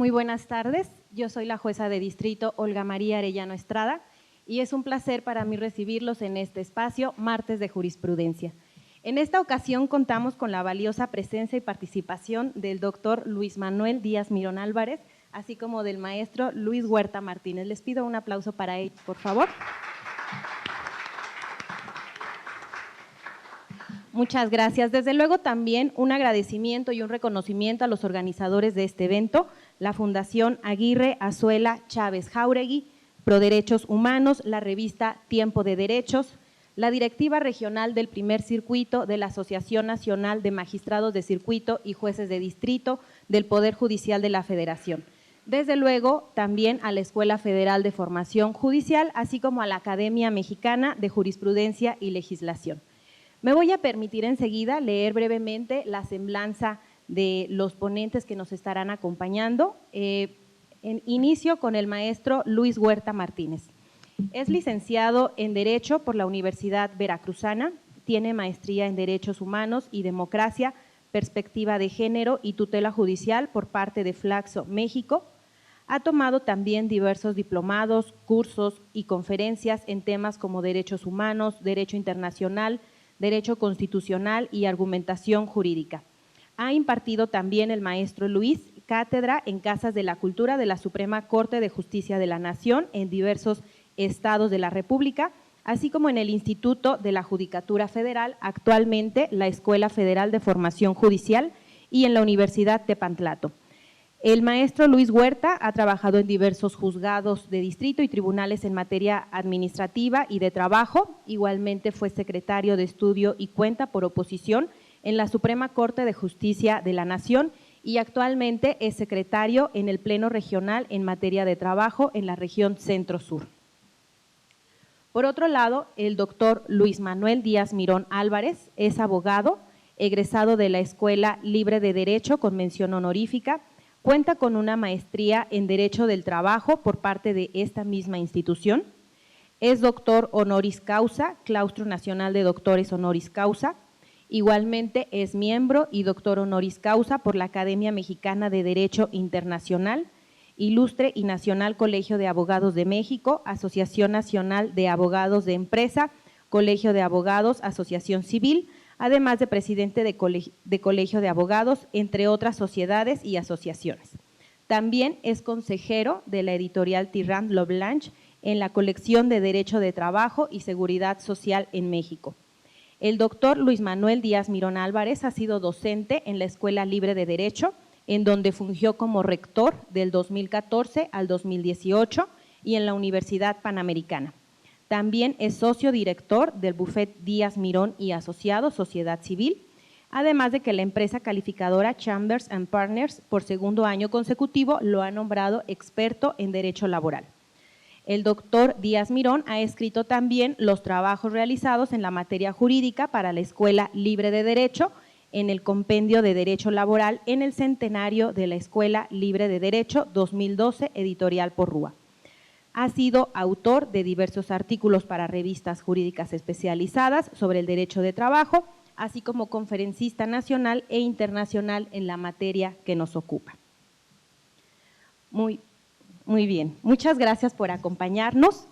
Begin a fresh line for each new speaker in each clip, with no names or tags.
Muy buenas tardes, yo soy la jueza de distrito Olga María Arellano Estrada y es un placer para mí recibirlos en este espacio, Martes de Jurisprudencia. En esta ocasión contamos con la valiosa presencia y participación del doctor Luis Manuel Díaz Mirón Álvarez, así como del maestro Luis Huerta Martínez. Les pido un aplauso para ellos, por favor. Muchas gracias. Desde luego también un agradecimiento y un reconocimiento a los organizadores de este evento, la Fundación Aguirre Azuela Chávez Jáuregui, Proderechos Humanos, la revista Tiempo de Derechos, la directiva regional del primer circuito de la Asociación Nacional de Magistrados de Circuito y Jueces de Distrito del Poder Judicial de la Federación. Desde luego también a la Escuela Federal de Formación Judicial, así como a la Academia Mexicana de Jurisprudencia y Legislación. Me voy a permitir enseguida leer brevemente la semblanza de los ponentes que nos estarán acompañando. Inicio con el maestro Luis Huerta Martínez. Es licenciado en Derecho por la Universidad Veracruzana, tiene maestría en Derechos Humanos y Democracia, Perspectiva de Género y Tutela Judicial por parte de Flaxo, México. Ha tomado también diversos diplomados, cursos y conferencias en temas como derechos humanos, derecho internacional, derecho constitucional y argumentación jurídica. Ha impartido también el maestro Luis cátedra en Casas de la Cultura de la Suprema Corte de Justicia de la Nación en diversos estados de la República, así como en el Instituto de la Judicatura Federal, actualmente la Escuela Federal de Formación Judicial y en la Universidad Tepantlato. El maestro Luis Huerta ha trabajado en diversos juzgados de distrito y tribunales en materia administrativa y de trabajo. Igualmente fue secretario de estudio y cuenta por oposición en la Suprema Corte de Justicia de la Nación y actualmente es secretario en el Pleno Regional en materia de trabajo en la región Centro-Sur. Por otro lado, el doctor Luis Manuel Díaz Mirón Álvarez es abogado, egresado de la Escuela Libre de Derecho con mención honorífica. Cuenta con una maestría en Derecho del Trabajo por parte de esta misma institución. Es doctor honoris causa, Claustro Nacional de Doctores Honoris Causa. Igualmente es miembro y doctor honoris causa por la Academia Mexicana de Derecho Internacional, Ilustre y Nacional Colegio de Abogados de México, Asociación Nacional de Abogados de Empresa, Colegio de Abogados, Asociación Civil, además de presidente de Colegio de Abogados, entre otras sociedades y asociaciones. También es consejero de la editorial Tirant Lo Blanche en la colección de Derecho de Trabajo y Seguridad Social en México. El doctor Luis Manuel Díaz Mirón Álvarez ha sido docente en la Escuela Libre de Derecho, en donde fungió como rector del 2014 al 2018 y en la Universidad Panamericana. También es socio director del Bufet Díaz Mirón y Asociados, Sociedad Civil, además de que la empresa calificadora Chambers & Partners por segundo año consecutivo lo ha nombrado experto en derecho laboral. El doctor Díaz Mirón ha escrito también los trabajos realizados en la materia jurídica para la Escuela Libre de Derecho en el Compendio de Derecho Laboral en el centenario de la Escuela Libre de Derecho 2012, editorial Porrúa. Ha sido autor de diversos artículos para revistas jurídicas especializadas sobre el derecho de trabajo, así como conferencista nacional e internacional en la materia que nos ocupa. Muy bien, muchas gracias por acompañarnos.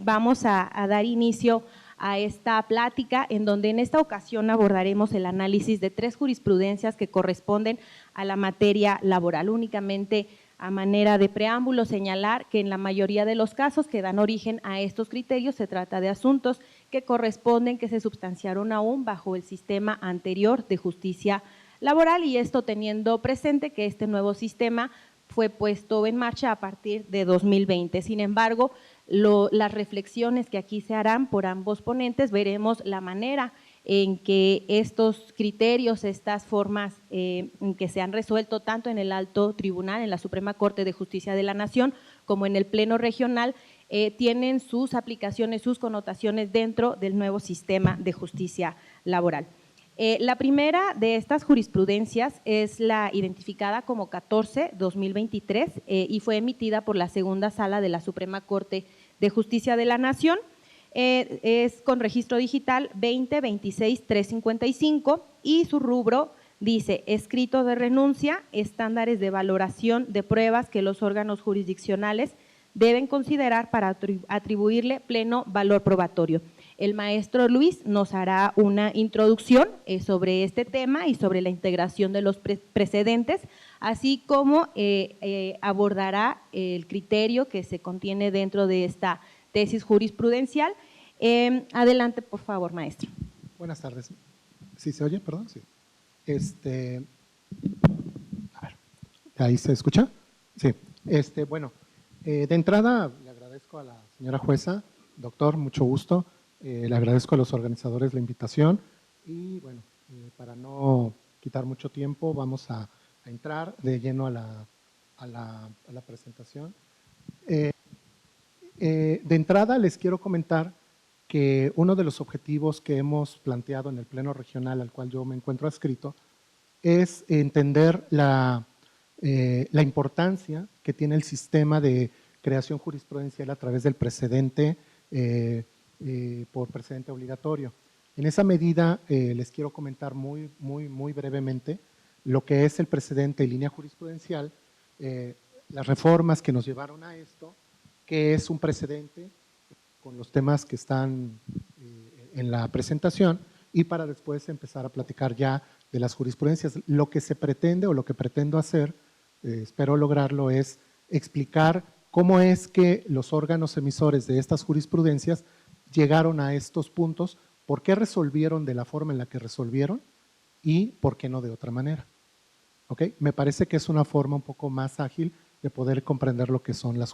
Vamos a dar inicio a esta plática en donde en esta ocasión abordaremos el análisis de 3 jurisprudencias que corresponden a la materia laboral. Únicamente a manera de preámbulo señalar que en la mayoría de los casos que dan origen a estos criterios se trata de asuntos que corresponden, que se substanciaron aún bajo el sistema anterior de justicia laboral y esto teniendo presente que este nuevo sistema fue puesto en marcha a partir de 2020. Sin embargo, las reflexiones que aquí se harán por ambos ponentes, veremos la manera en que estos criterios, estas formas que se han resuelto tanto en el Alto Tribunal, en la Suprema Corte de Justicia de la Nación, como en el Pleno Regional, tienen sus aplicaciones, sus connotaciones dentro del nuevo sistema de justicia laboral. La primera de estas jurisprudencias es la identificada como 14-2023 y fue emitida por la Segunda Sala de la Suprema Corte de Justicia de la Nación. Es con registro digital 20-26-355 y su rubro Dice, escrito de renuncia, estándares de valoración de pruebas que los órganos jurisdiccionales deben considerar para atribuirle pleno valor probatorio. El maestro Luis nos hará una introducción sobre este tema y sobre la integración de los precedentes, así como abordará el criterio que se contiene dentro de esta tesis jurisprudencial. Adelante, por favor, maestro.
Buenas tardes. ¿Sí se oye? Perdón, sí. A ver, ¿ahí se escucha? Sí. Bueno, de entrada le agradezco a la señora jueza, doctor, mucho gusto. Le agradezco a los organizadores la invitación y bueno, para no quitar mucho tiempo, vamos a entrar de lleno a la presentación. De entrada les quiero comentar que uno de los objetivos que hemos planteado en el Pleno Regional al cual yo me encuentro adscrito es entender la importancia que tiene el sistema de creación jurisprudencial a través del precedente por precedente obligatorio. En esa medida les quiero comentar muy brevemente lo que es el precedente y línea jurisprudencial, las reformas que nos llevaron a esto, que es un precedente con los temas que están en la presentación y para después empezar a platicar ya de las jurisprudencias. Lo que se pretende o lo que pretendo hacer, espero lograrlo, es explicar cómo es que los órganos emisores de estas jurisprudencias llegaron a estos puntos, por qué resolvieron de la forma en la que resolvieron y por qué no de otra manera. ¿Ok? Me parece que es una forma un poco más ágil de poder comprender lo que son las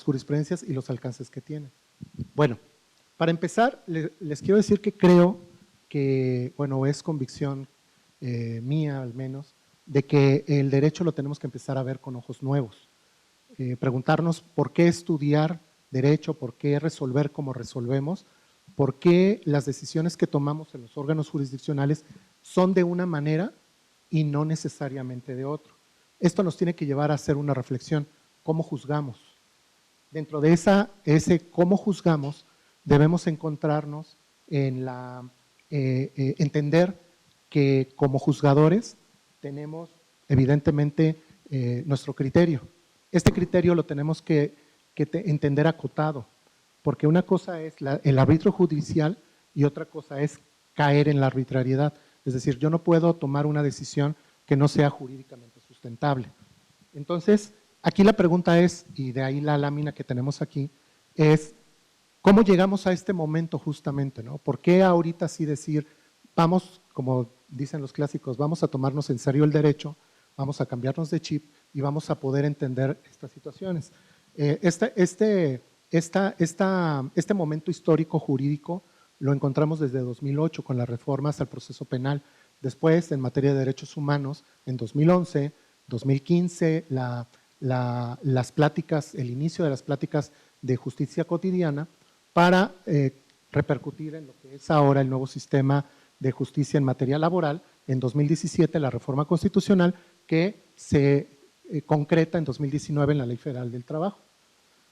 jurisprudencias y los alcances que tienen. Bueno, para empezar, les quiero decir que creo que, bueno, es convicción mía al menos, de que el derecho lo tenemos que empezar a ver con ojos nuevos. Preguntarnos por qué estudiar derecho, por qué resolver como resolvemos, por qué las decisiones que tomamos en los órganos jurisdiccionales son de una manera y no necesariamente de otro. Esto nos tiene que llevar a hacer una reflexión, ¿cómo juzgamos? Dentro de ese cómo juzgamos, debemos encontrarnos en entender que como juzgadores tenemos evidentemente nuestro criterio. Este criterio lo tenemos que entender acotado, porque una cosa es el arbitrio judicial y otra cosa es caer en la arbitrariedad. Es decir, yo no puedo tomar una decisión que no sea jurídicamente sustentable. Entonces, aquí la pregunta es, y de ahí la lámina que tenemos aquí, es ¿cómo llegamos a este momento justamente, ¿no? ¿Por qué ahorita sí decir, vamos, como dicen los clásicos, vamos a tomarnos en serio el derecho, vamos a cambiarnos de chip y vamos a poder entender estas situaciones? Este momento histórico jurídico lo encontramos desde 2008 con las reformas al proceso penal. Después, en materia de derechos humanos, en 2011, 2015, las pláticas, el inicio de las pláticas de justicia cotidiana para repercutir en lo que es ahora el nuevo sistema de justicia en materia laboral, en 2017 la reforma constitucional que se concreta en 2019 en la Ley Federal del Trabajo.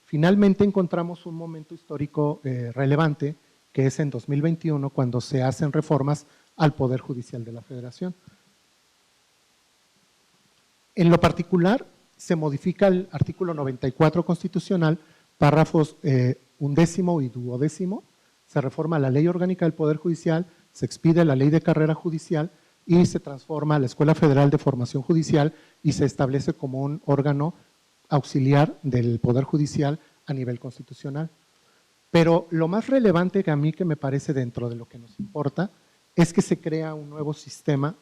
Finalmente encontramos un momento histórico relevante que es en 2021 cuando se hacen reformas al Poder Judicial de la Federación. En lo particular, se modifica el artículo 94 constitucional, párrafos 11º y 12º, se reforma la Ley Orgánica del Poder Judicial, se expide la Ley de Carrera Judicial y se transforma la Escuela Federal de Formación Judicial y se establece como un órgano auxiliar del Poder Judicial a nivel constitucional. Pero lo más relevante que a mí que me parece dentro de lo que nos importa es que se crea un nuevo sistema,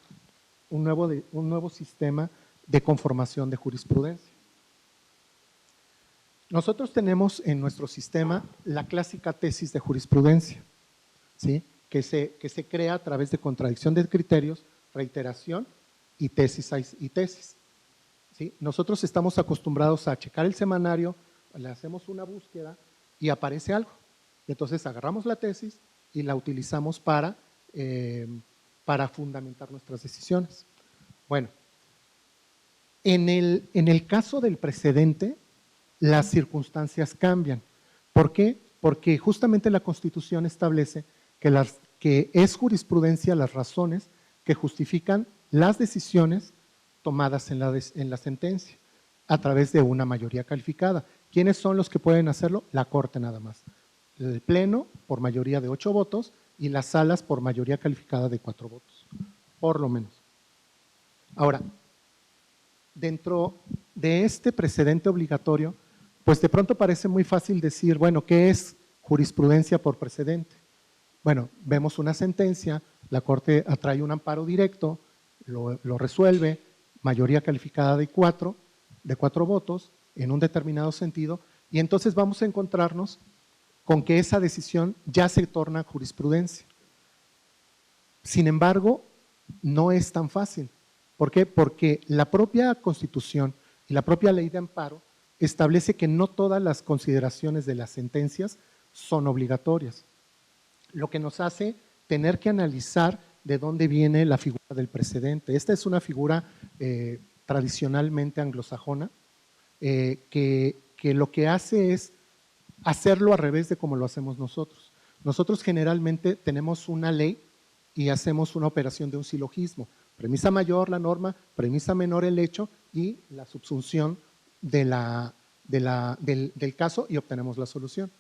un nuevo sistema de conformación de jurisprudencia. Nosotros tenemos en nuestro sistema la clásica tesis de jurisprudencia, ¿sí? que se crea a través de contradicción de criterios, reiteración y tesis. ¿Sí? Nosotros estamos acostumbrados a checar el semanario, le hacemos una búsqueda y aparece algo. Y entonces agarramos la tesis y la utilizamos para fundamentar nuestras decisiones. Bueno, en el caso del precedente, las circunstancias cambian. ¿Por qué? Porque justamente la Constitución establece que es jurisprudencia las razones que justifican las decisiones tomadas en la sentencia a través de una mayoría calificada. ¿Quiénes son los que pueden hacerlo? La Corte nada más. El Pleno por mayoría de 8 votos y las salas por mayoría calificada de 4 votos, por lo menos. Ahora, dentro de este precedente obligatorio, pues de pronto parece muy fácil decir, bueno, ¿qué es jurisprudencia por precedente? Bueno, vemos una sentencia, la Corte atrae un amparo directo, lo resuelve, mayoría calificada de 4 votos en un determinado sentido, y entonces vamos a encontrarnos con que esa decisión ya se torna jurisprudencia. Sin embargo, no es tan fácil. ¿Por qué? Porque la propia Constitución y la propia Ley de Amparo establece que no todas las consideraciones de las sentencias son obligatorias, lo que nos hace tener que analizar de dónde viene la figura del precedente. Esta es una figura tradicionalmente anglosajona, que lo que hace es hacerlo al revés de como lo hacemos nosotros. Nosotros generalmente tenemos una ley y hacemos una operación de un silogismo. Premisa mayor la norma, premisa menor el hecho y la subsunción del caso y obtenemos la solución.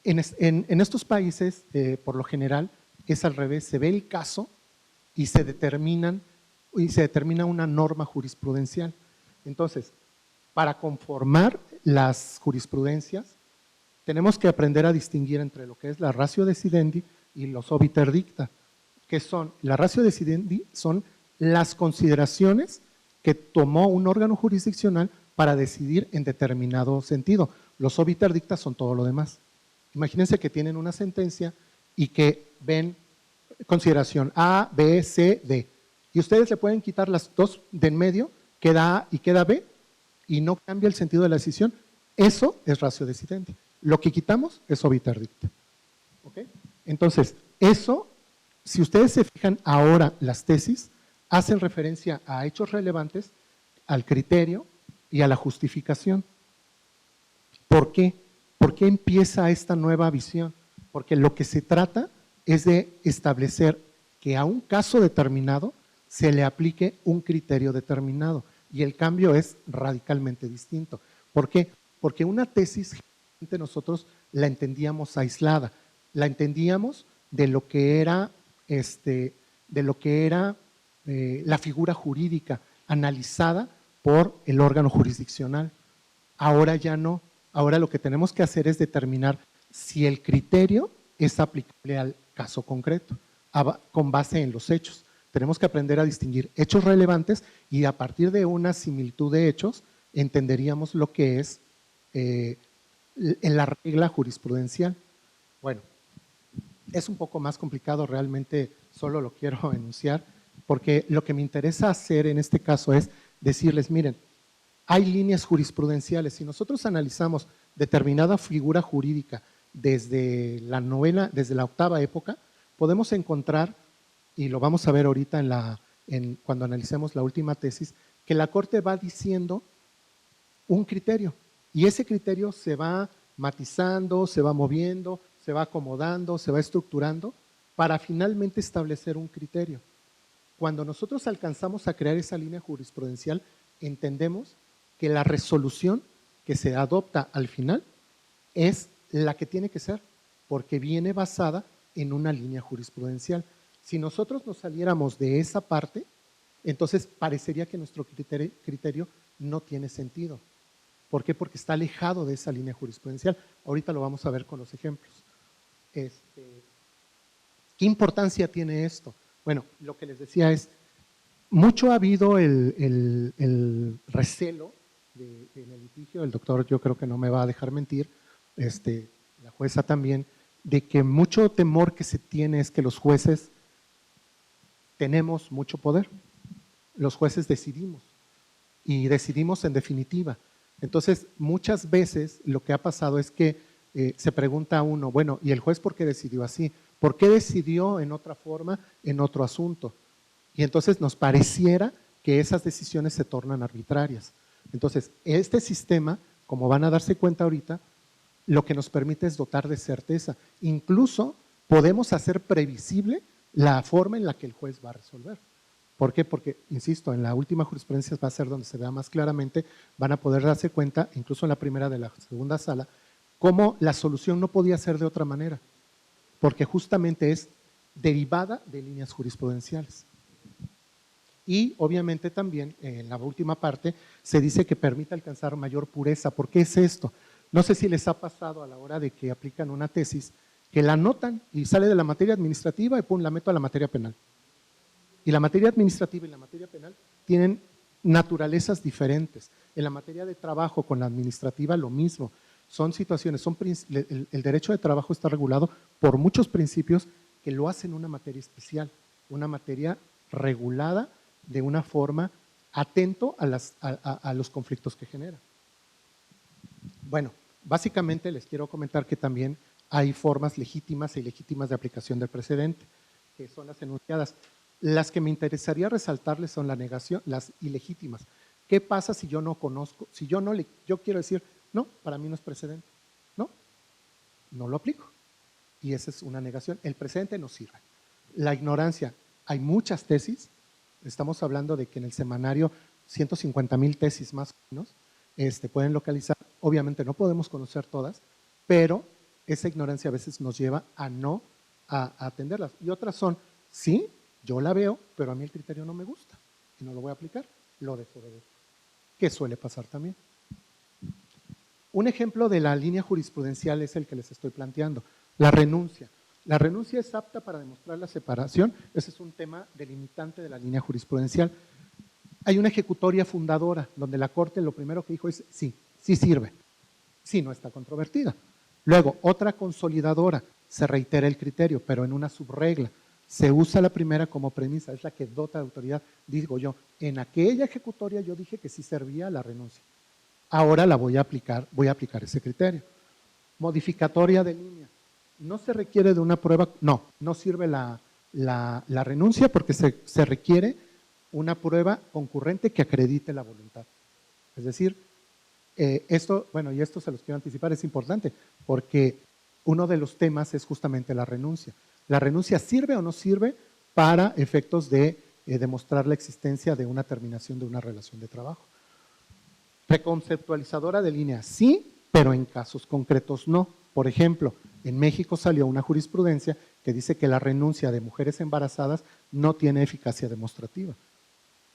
En estos países, por lo general, es al revés, se ve el caso y se determina una norma jurisprudencial. Entonces, para conformar las jurisprudencias, tenemos que aprender a distinguir entre lo que es la ratio decidendi y los obiter dicta, que son, la ratio decidendi son las consideraciones que tomó un órgano jurisdiccional para decidir en determinado sentido. Los obiter dicta son todo lo demás. Imagínense que tienen una sentencia y que ven consideración A, B, C, D. Y ustedes le pueden quitar las dos de en medio, queda A y queda B, y no cambia el sentido de la decisión. Eso es ratio decidendi. Lo que quitamos es obiter dicta. ¿Okay? Entonces, eso, si ustedes se fijan ahora, las tesis hacen referencia a hechos relevantes, al criterio y a la justificación. ¿Por qué? ¿Por qué empieza esta nueva visión? Porque lo que se trata es de establecer que a un caso determinado se le aplique un criterio determinado y el cambio es radicalmente distinto. ¿Por qué? Porque una tesis nosotros la entendíamos aislada, la entendíamos de lo que era, la figura jurídica analizada por el órgano jurisdiccional. Ahora ya no. Ahora lo que tenemos que hacer es determinar si el criterio es aplicable al caso concreto, con base en los hechos. Tenemos que aprender a distinguir hechos relevantes y a partir de una similitud de hechos entenderíamos lo que es en la regla jurisprudencial. Bueno, es un poco más complicado, realmente solo lo quiero enunciar, porque lo que me interesa hacer en este caso es decirles, miren, hay líneas jurisprudenciales. Si nosotros analizamos determinada figura jurídica desde la novena, desde la octava época, podemos encontrar, y lo vamos a ver ahorita cuando analicemos la última tesis, que la Corte va diciendo un criterio, y ese criterio se va matizando, se va moviendo, se va acomodando, se va estructurando, para finalmente establecer un criterio. Cuando nosotros alcanzamos a crear esa línea jurisprudencial, entendemos que la resolución que se adopta al final es la que tiene que ser, porque viene basada en una línea jurisprudencial. Si nosotros nos saliéramos de esa parte, entonces parecería que nuestro criterio no tiene sentido. ¿Por qué? Porque está alejado de esa línea jurisprudencial. Ahorita lo vamos a ver con los ejemplos. ¿Qué importancia tiene esto? Bueno, lo que les decía es, mucho ha habido el recelo en el litigio, el doctor yo creo que no me va a dejar mentir, la jueza también, de que mucho temor que se tiene es que los jueces tenemos mucho poder. Los jueces decidimos y decidimos en definitiva. Entonces, muchas veces lo que ha pasado es que se pregunta a uno, bueno, ¿y el juez por qué decidió así? ¿Por qué decidió en otra forma, en otro asunto? Y entonces nos pareciera que esas decisiones se tornan arbitrarias. Entonces, este sistema, como van a darse cuenta ahorita, lo que nos permite es dotar de certeza. Incluso podemos hacer previsible la forma en la que el juez va a resolver. ¿Por qué? Porque, insisto, en la última jurisprudencia va a ser donde se vea más claramente, van a poder darse cuenta, incluso en la primera de la segunda sala, cómo la solución no podía ser de otra manera, porque justamente es derivada de líneas jurisprudenciales. Y obviamente también en la última parte se dice que permite alcanzar mayor pureza. ¿Por qué es esto? No sé si les ha pasado a la hora de que aplican una tesis, que la anotan y sale de la materia administrativa y pum, la meto a la materia penal. Y la materia administrativa y la materia penal tienen naturalezas diferentes. En la materia de trabajo con la administrativa lo mismo. Son situaciones, el derecho de trabajo está regulado por muchos principios que lo hacen una materia especial, una materia regulada de una forma atento a los conflictos que genera. Bueno, básicamente les quiero comentar que también hay formas legítimas e ilegítimas de aplicación del precedente, que son las enunciadas. Las que me interesaría resaltarles son la negación, las ilegítimas. ¿Qué pasa si yo no conozco, si yo quiero decir, no, para mí no es precedente? No lo aplico. Y esa es una negación. El precedente no sirve. La ignorancia, hay muchas tesis, estamos hablando de que en el semanario 150,000 tesis más o menos pueden localizar, obviamente no podemos conocer todas, pero esa ignorancia a veces nos lleva a no atenderlas. Y otras son, sí, yo la veo, pero a mí el criterio no me gusta y no lo voy a aplicar, lo desobedezco, que suele pasar también. Un ejemplo de la línea jurisprudencial es el que les estoy planteando, la renuncia. La renuncia es apta para demostrar la separación, ese es un tema delimitante de la línea jurisprudencial. Hay una ejecutoria fundadora donde la Corte lo primero que dijo es sí, sí sirve, sí no está controvertida. Luego, otra consolidadora, se reitera el criterio, pero en una subregla. Se usa la primera como premisa, es la que dota de autoridad. Digo yo, en aquella ejecutoria yo dije que sí servía la renuncia. Ahora la voy a aplicar ese criterio. Modificatoria de línea. No se requiere de una prueba, no sirve la renuncia porque se requiere una prueba concurrente que acredite la voluntad. Es decir, esto se los quiero anticipar, es importante porque uno de los temas es justamente la renuncia. ¿La renuncia sirve o no sirve para efectos de demostrar la existencia de una terminación de una relación de trabajo? Reconceptualizadora de línea, sí, pero en casos concretos no. Por ejemplo, en México salió una jurisprudencia que dice que la renuncia de mujeres embarazadas no tiene eficacia demostrativa.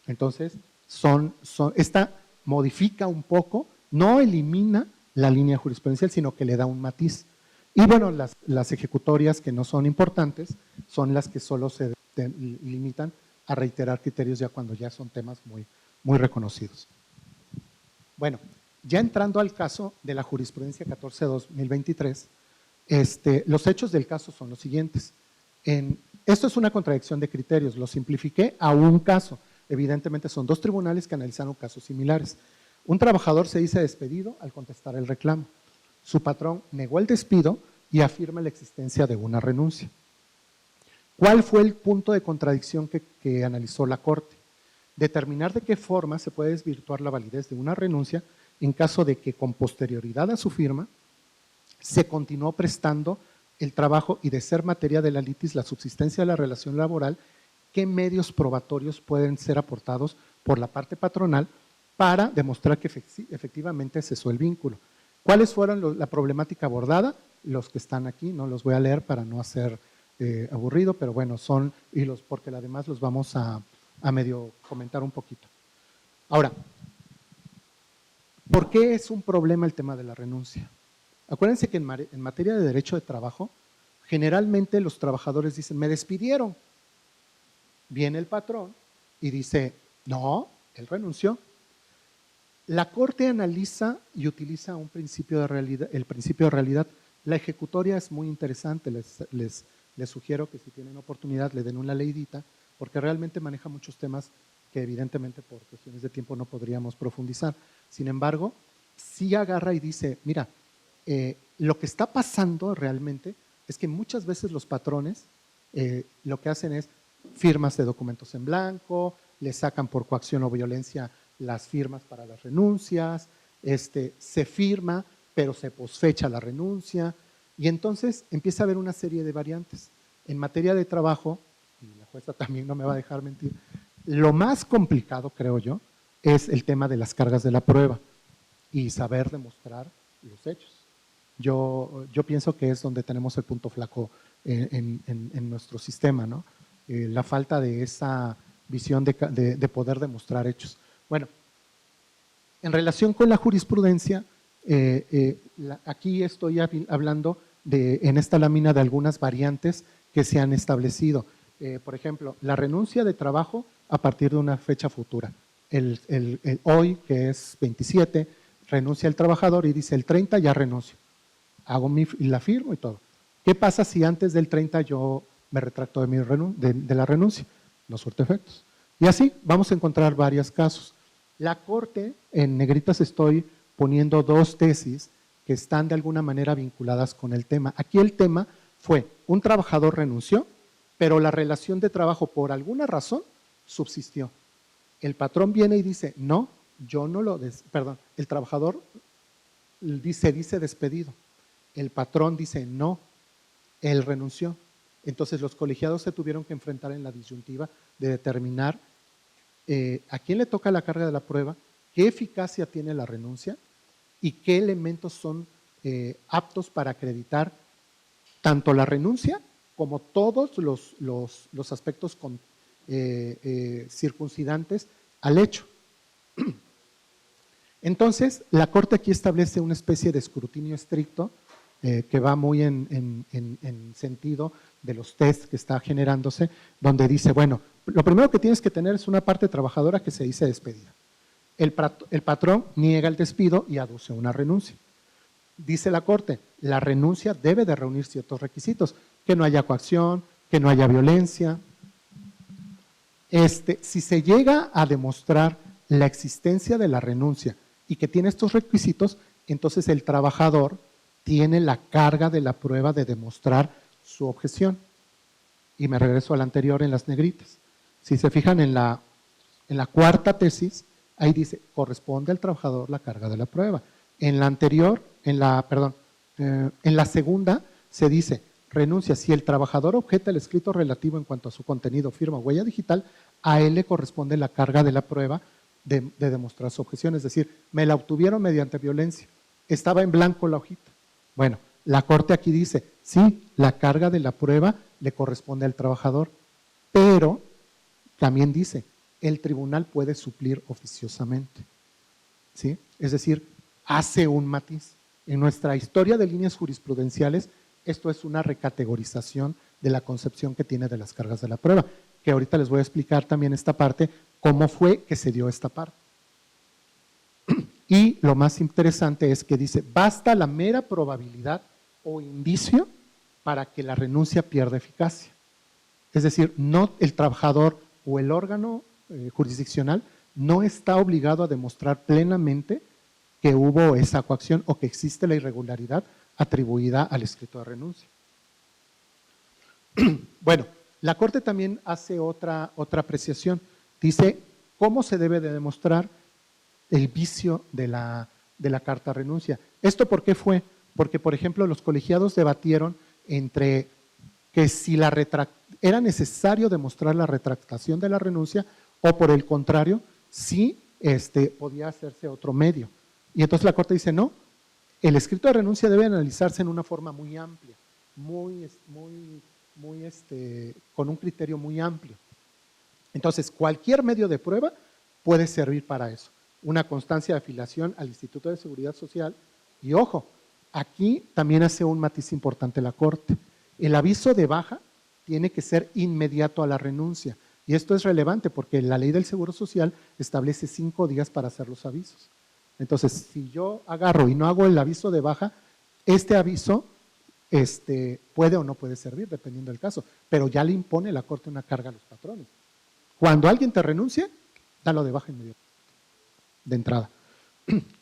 Entonces, esta modifica un poco, no elimina la línea jurisprudencial, sino que le da un matiz. Y bueno, las ejecutorias que no son importantes son las que solo se limitan a reiterar criterios ya cuando ya son temas muy, muy reconocidos. Bueno, ya entrando al caso de la jurisprudencia 14-2023, los hechos del caso son los siguientes. Esto es una contradicción de criterios, lo simplifiqué a un caso. Evidentemente son dos tribunales que analizaron casos similares. Un trabajador se dice despedido al contestar el reclamo. Su patrón negó el despido y afirma la existencia de una renuncia. ¿Cuál fue el punto de contradicción que analizó la Corte? Determinar de qué forma se puede desvirtuar la validez de una renuncia en caso de que con posterioridad a su firma se continuó prestando el trabajo y de ser materia de la litis la subsistencia de la relación laboral, qué medios probatorios pueden ser aportados por la parte patronal para demostrar que efectivamente cesó el vínculo. ¿Cuáles fueron la problemática abordada? Los que están aquí, no los voy a leer para no hacer aburrido, pero bueno, porque además los vamos a medio comentar un poquito. Ahora, ¿por qué es un problema el tema de la renuncia? Acuérdense que en materia de derecho de trabajo, generalmente los trabajadores dicen, me despidieron. Viene el patrón y dice, no, él renunció. La Corte analiza y utiliza un principio de realidad, el principio de realidad. La ejecutoria es muy interesante, les sugiero que si tienen oportunidad le den una leidita, porque realmente maneja muchos temas que evidentemente por cuestiones de tiempo no podríamos profundizar. Sin embargo, sí agarra y dice, mira, lo que está pasando realmente es que muchas veces los patrones lo que hacen es firmas de documentos en blanco, le sacan por coacción o violencia las firmas para las renuncias, se firma, pero se posfecha la renuncia, y entonces empieza a haber una serie de variantes. En materia de trabajo, y la jueza también no me va a dejar mentir, lo más complicado, creo yo, es el tema de las cargas de la prueba y saber demostrar los hechos. Yo pienso que es donde tenemos el punto flaco en nuestro sistema, ¿no? La falta de esa visión de poder demostrar hechos. Bueno, en relación con la jurisprudencia, aquí estoy hablando en esta lámina de algunas variantes que se han establecido. Por ejemplo, la renuncia de trabajo a partir de una fecha futura. Hoy, que es 27, renuncia el trabajador y dice el 30 ya renuncio. Y la firmo y todo. ¿Qué pasa si antes del 30 yo me retracto de la renuncia? No surte efectos. Y así vamos a encontrar varios casos. La Corte, en negritas estoy poniendo 2 tesis que están de alguna manera vinculadas con el tema. Aquí el tema fue, un trabajador renunció, pero la relación de trabajo por alguna razón subsistió. El patrón viene y dice, no, yo no lo, perdón, el trabajador dice despedido. El patrón dice, no, él renunció. Entonces los colegiados se tuvieron que enfrentar en la disyuntiva de determinar a quién le toca la carga de la prueba, qué eficacia tiene la renuncia y qué elementos son aptos para acreditar tanto la renuncia como todos los aspectos circuncidantes al hecho. Entonces, la Corte aquí establece una especie de escrutinio estricto que va muy en sentido de los test que está generándose, donde dice, bueno, lo primero que tienes que tener es una parte trabajadora que se dice despedida. El patrón niega el despido y aduce una renuncia. Dice la Corte, la renuncia debe de reunir ciertos requisitos, que no haya coacción, que no haya violencia. Si se llega a demostrar la existencia de la renuncia y que tiene estos requisitos, entonces el trabajador tiene la carga de la prueba de demostrar su objeción. Y me regreso a la anterior en las negritas. Si se fijan en la 4ª tesis, ahí dice, corresponde al trabajador la carga de la prueba. En la anterior, en la 2ª, se dice, renuncia, si el trabajador objeta el escrito relativo en cuanto a su contenido, firma o huella digital, a él le corresponde la carga de la prueba de demostrar su objeción. Es decir, me la obtuvieron mediante violencia. Estaba en blanco la hojita. Bueno, la Corte aquí dice, sí, la carga de la prueba le corresponde al trabajador, pero también dice, el tribunal puede suplir oficiosamente. ¿Sí? Es decir, hace un matiz. En nuestra historia de líneas jurisprudenciales, esto es una recategorización de la concepción que tiene de las cargas de la prueba, que ahorita les voy a explicar también esta parte, cómo fue que se dio esta parte. Y lo más interesante es que dice, basta la mera probabilidad o indicio para que la renuncia pierda eficacia. Es decir, no el trabajador o el órgano jurisdiccional no está obligado a demostrar plenamente que hubo esa coacción o que existe la irregularidad atribuida al escrito de renuncia. Bueno, la Corte también hace otra apreciación. Dice, ¿cómo se debe de demostrar el vicio de la carta de renuncia? ¿Esto por qué fue? Porque, por ejemplo, los colegiados debatieron entre que si era necesario demostrar la retractación de la renuncia o, por el contrario, si podía hacerse otro medio. Y entonces la Corte dice, no, el escrito de renuncia debe analizarse en una forma muy amplia, con un criterio muy amplio. Entonces, cualquier medio de prueba puede servir para eso. Una constancia de afiliación al Instituto de Seguridad Social. Y ojo, aquí también hace un matiz importante la Corte. El aviso de baja tiene que ser inmediato a la renuncia. Y esto es relevante porque la ley del Seguro Social establece 5 días para hacer los avisos. Entonces, si yo agarro y no hago el aviso de baja, este aviso puede o no puede servir, dependiendo del caso, pero ya le impone la Corte una carga a los patrones. Cuando alguien te renuncie, dalo de baja inmediato, de entrada.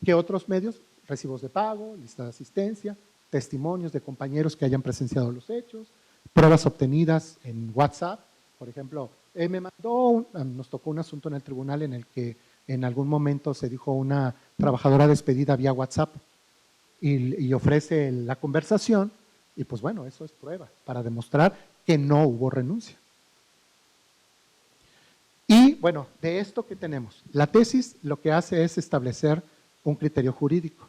¿Qué otros medios? Recibos de pago, lista de asistencia, testimonios de compañeros que hayan presenciado los hechos, pruebas obtenidas en WhatsApp. Por ejemplo, nos tocó un asunto en el tribunal en el que en algún momento se dijo una trabajadora despedida vía WhatsApp y ofrece la conversación y pues bueno, eso es prueba para demostrar que no hubo renuncia. bueno, de esto que tenemos, la tesis lo que hace es establecer un criterio jurídico,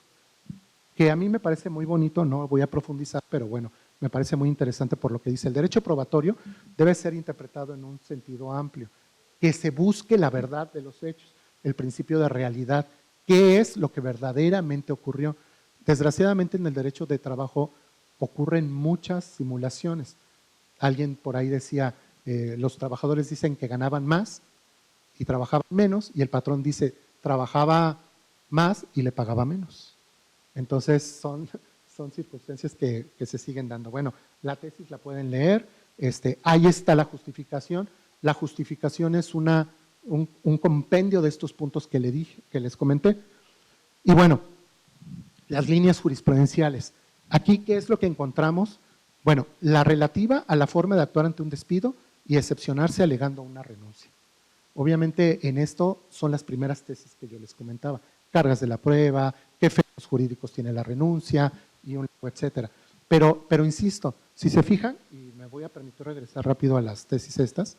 que a mí me parece muy bonito, no voy a profundizar, pero bueno, me parece muy interesante por lo que dice. El derecho probatorio debe ser interpretado en un sentido amplio, que se busque la verdad de los hechos, el principio de realidad, qué es lo que verdaderamente ocurrió. Desgraciadamente en el derecho de trabajo ocurren muchas simulaciones. Alguien por ahí decía, los trabajadores dicen que ganaban más y trabajaban menos, y el patrón dice, trabajaba más y le pagaba menos. Entonces son circunstancias que se siguen dando. Bueno, la tesis la pueden leer, ahí está la justificación. La justificación es un compendio de estos puntos que les comenté. Y bueno, las líneas jurisprudenciales. Aquí, ¿qué es lo que encontramos? Bueno, la relativa a la forma de actuar ante un despido y excepcionarse alegando una renuncia. Obviamente en esto son las primeras tesis que yo les comentaba, cargas de la prueba, qué efectos jurídicos tiene la renuncia, y etcétera. Pero insisto, si se fijan, y me voy a permitir regresar rápido a las tesis estas,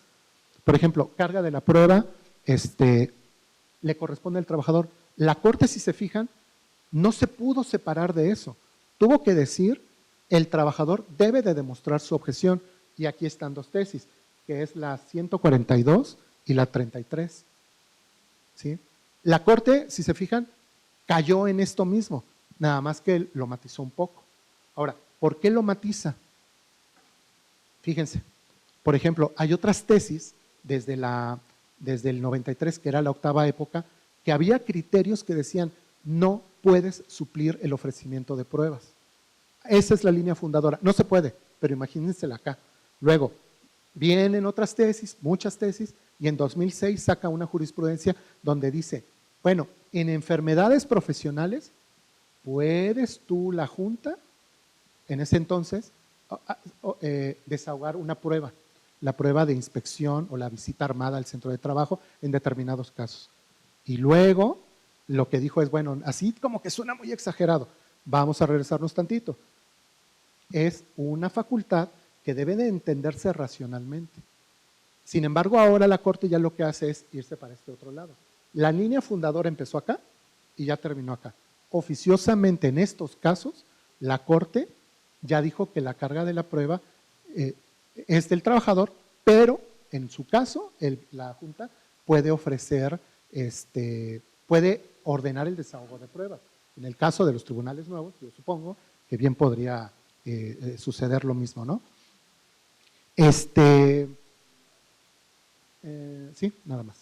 por ejemplo, carga de la prueba, le corresponde al trabajador. La Corte, si se fijan, no se pudo separar de eso. Tuvo que decir, el trabajador debe de demostrar su objeción, y aquí están dos tesis, que es la 142 y la 33. ¿Sí? La Corte, si se fijan, cayó en esto mismo, nada más que lo matizó un poco. Ahora, ¿por qué lo matiza? Fíjense, por ejemplo, hay otras tesis desde el 93, que era la octava época, que había criterios que decían, no puedes suplir el ofrecimiento de pruebas. Esa es la línea fundadora. No se puede, pero imagínensela acá. Luego, vienen otras tesis, muchas tesis, y en 2006 saca una jurisprudencia donde dice, bueno, en enfermedades profesionales, ¿puedes tú, la Junta, en ese entonces, desahogar una prueba? La prueba de inspección o la visita armada al centro de trabajo en determinados casos. Y luego, lo que dijo es, bueno, así como que suena muy exagerado, vamos a regresarnos tantito. Es una facultad que debe de entenderse racionalmente. Sin embargo, ahora la Corte ya lo que hace es irse para este otro lado. La línea fundadora empezó acá y ya terminó acá. Oficiosamente en estos casos, la Corte ya dijo que la carga de la prueba es del trabajador, pero en su caso la Junta puede ofrecer, puede ordenar el desahogo de pruebas. En el caso de los tribunales nuevos, yo supongo que bien podría suceder lo mismo, ¿no? Sí, nada más.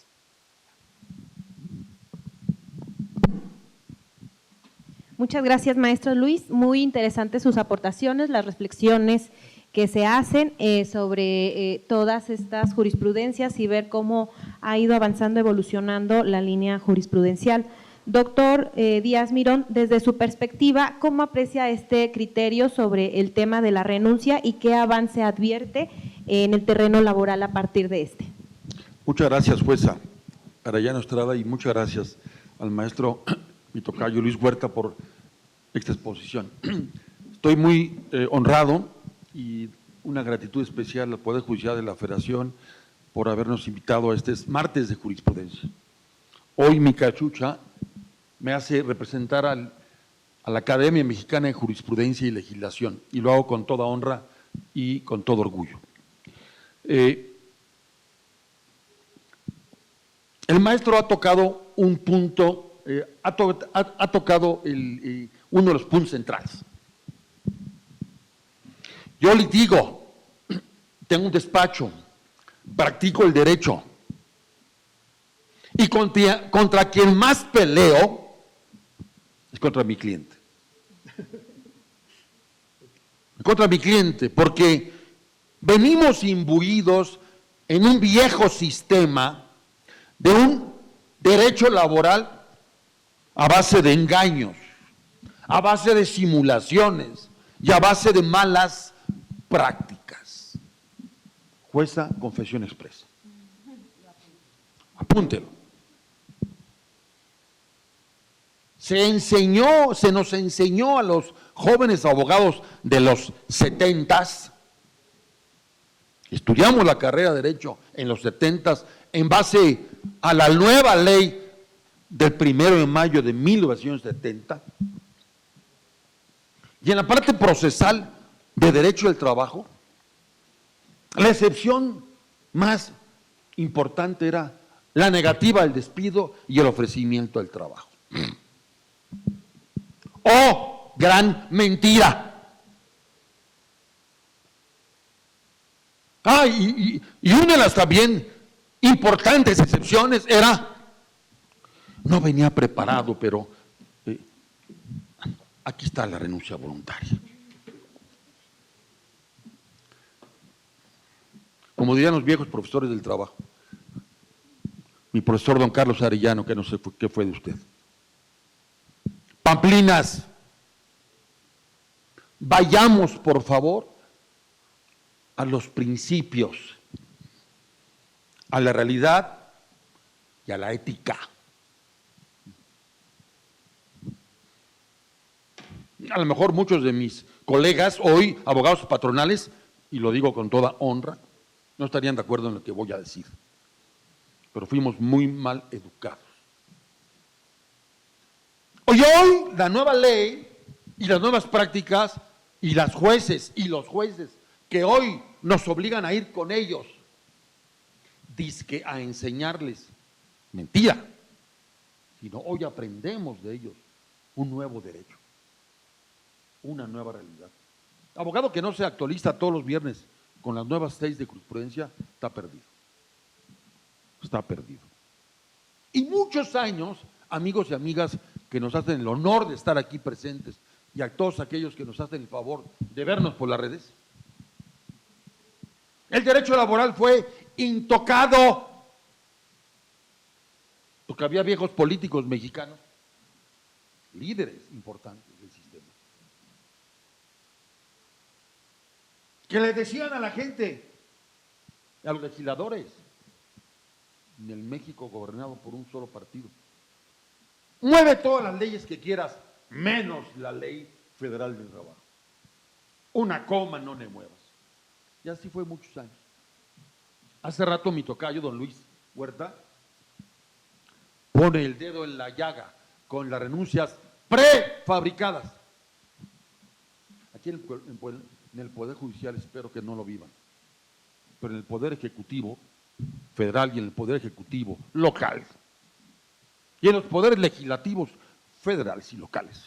Muchas gracias, maestro Luis. Muy interesantes sus aportaciones, las reflexiones que se hacen sobre todas estas jurisprudencias y ver cómo ha ido avanzando, evolucionando la línea jurisprudencial. Doctor Díaz Mirón, desde su perspectiva, ¿cómo aprecia este criterio sobre el tema de la renuncia y qué avance advierte en el terreno laboral a partir de este?
Muchas gracias, jueza Arellano Estrada, y muchas gracias al maestro mi tocayo Luis Huerta por esta exposición. Estoy muy honrado y una gratitud especial al Poder Judicial de la Federación por habernos invitado a este martes de jurisprudencia. Hoy mi cachucha me hace representar a la Academia Mexicana de Jurisprudencia y Legislación, y lo hago con toda honra y con todo orgullo. El maestro ha tocado un punto, ha tocado uno de los puntos centrales. Yo litigo, tengo un despacho, practico el derecho, y contra quien más peleo es contra mi cliente. Contra mi cliente, porque venimos imbuidos en un viejo sistema de un derecho laboral a base de engaños, a base de simulaciones y a base de malas prácticas. Jueza, confesión expresa. Apúntelo. Se nos enseñó a los jóvenes abogados de los 70s Estudiamos la carrera de Derecho en los 70s en base a la nueva ley del 1 de mayo de 1970. Y en la parte procesal de Derecho del Trabajo, la excepción más importante era la negativa al despido y el ofrecimiento del trabajo. ¡Oh, gran mentira! Y una de las también importantes excepciones era, no venía preparado, pero aquí está la renuncia voluntaria. Como dirían los viejos profesores del trabajo, mi profesor don Carlos Arellano, que no sé qué fue de usted. Pamplinas, vayamos por favor a los principios, a la realidad y a la ética. A lo mejor muchos de mis colegas hoy, abogados patronales, y lo digo con toda honra, no estarían de acuerdo en lo que voy a decir, pero fuimos muy mal educados. Hoy la nueva ley y las nuevas prácticas y las jueces y los jueces que hoy nos obligan a ir con ellos, dizque a enseñarles, mentira, sino hoy aprendemos de ellos un nuevo derecho, una nueva realidad. Abogado que no se actualiza todos los viernes con las nuevas 6 de jurisprudencia, está perdido. Está perdido. Y muchos años, amigos y amigas que nos hacen el honor de estar aquí presentes, y a todos aquellos que nos hacen el favor de vernos por las redes, el derecho laboral fue intocado, porque había viejos políticos mexicanos, líderes importantes del sistema, que le decían a la gente, a los legisladores, en el México gobernado por un solo partido, mueve todas las leyes que quieras, menos la ley federal del trabajo. Una coma no le muevas. Y así fue muchos años. Hace rato mi tocayo, don Luis Huerta, pone el dedo en la llaga con las renuncias prefabricadas. Aquí en el Poder Judicial espero que no lo vivan, pero en el Poder Ejecutivo federal y en el Poder Ejecutivo local y en los poderes legislativos federales y locales,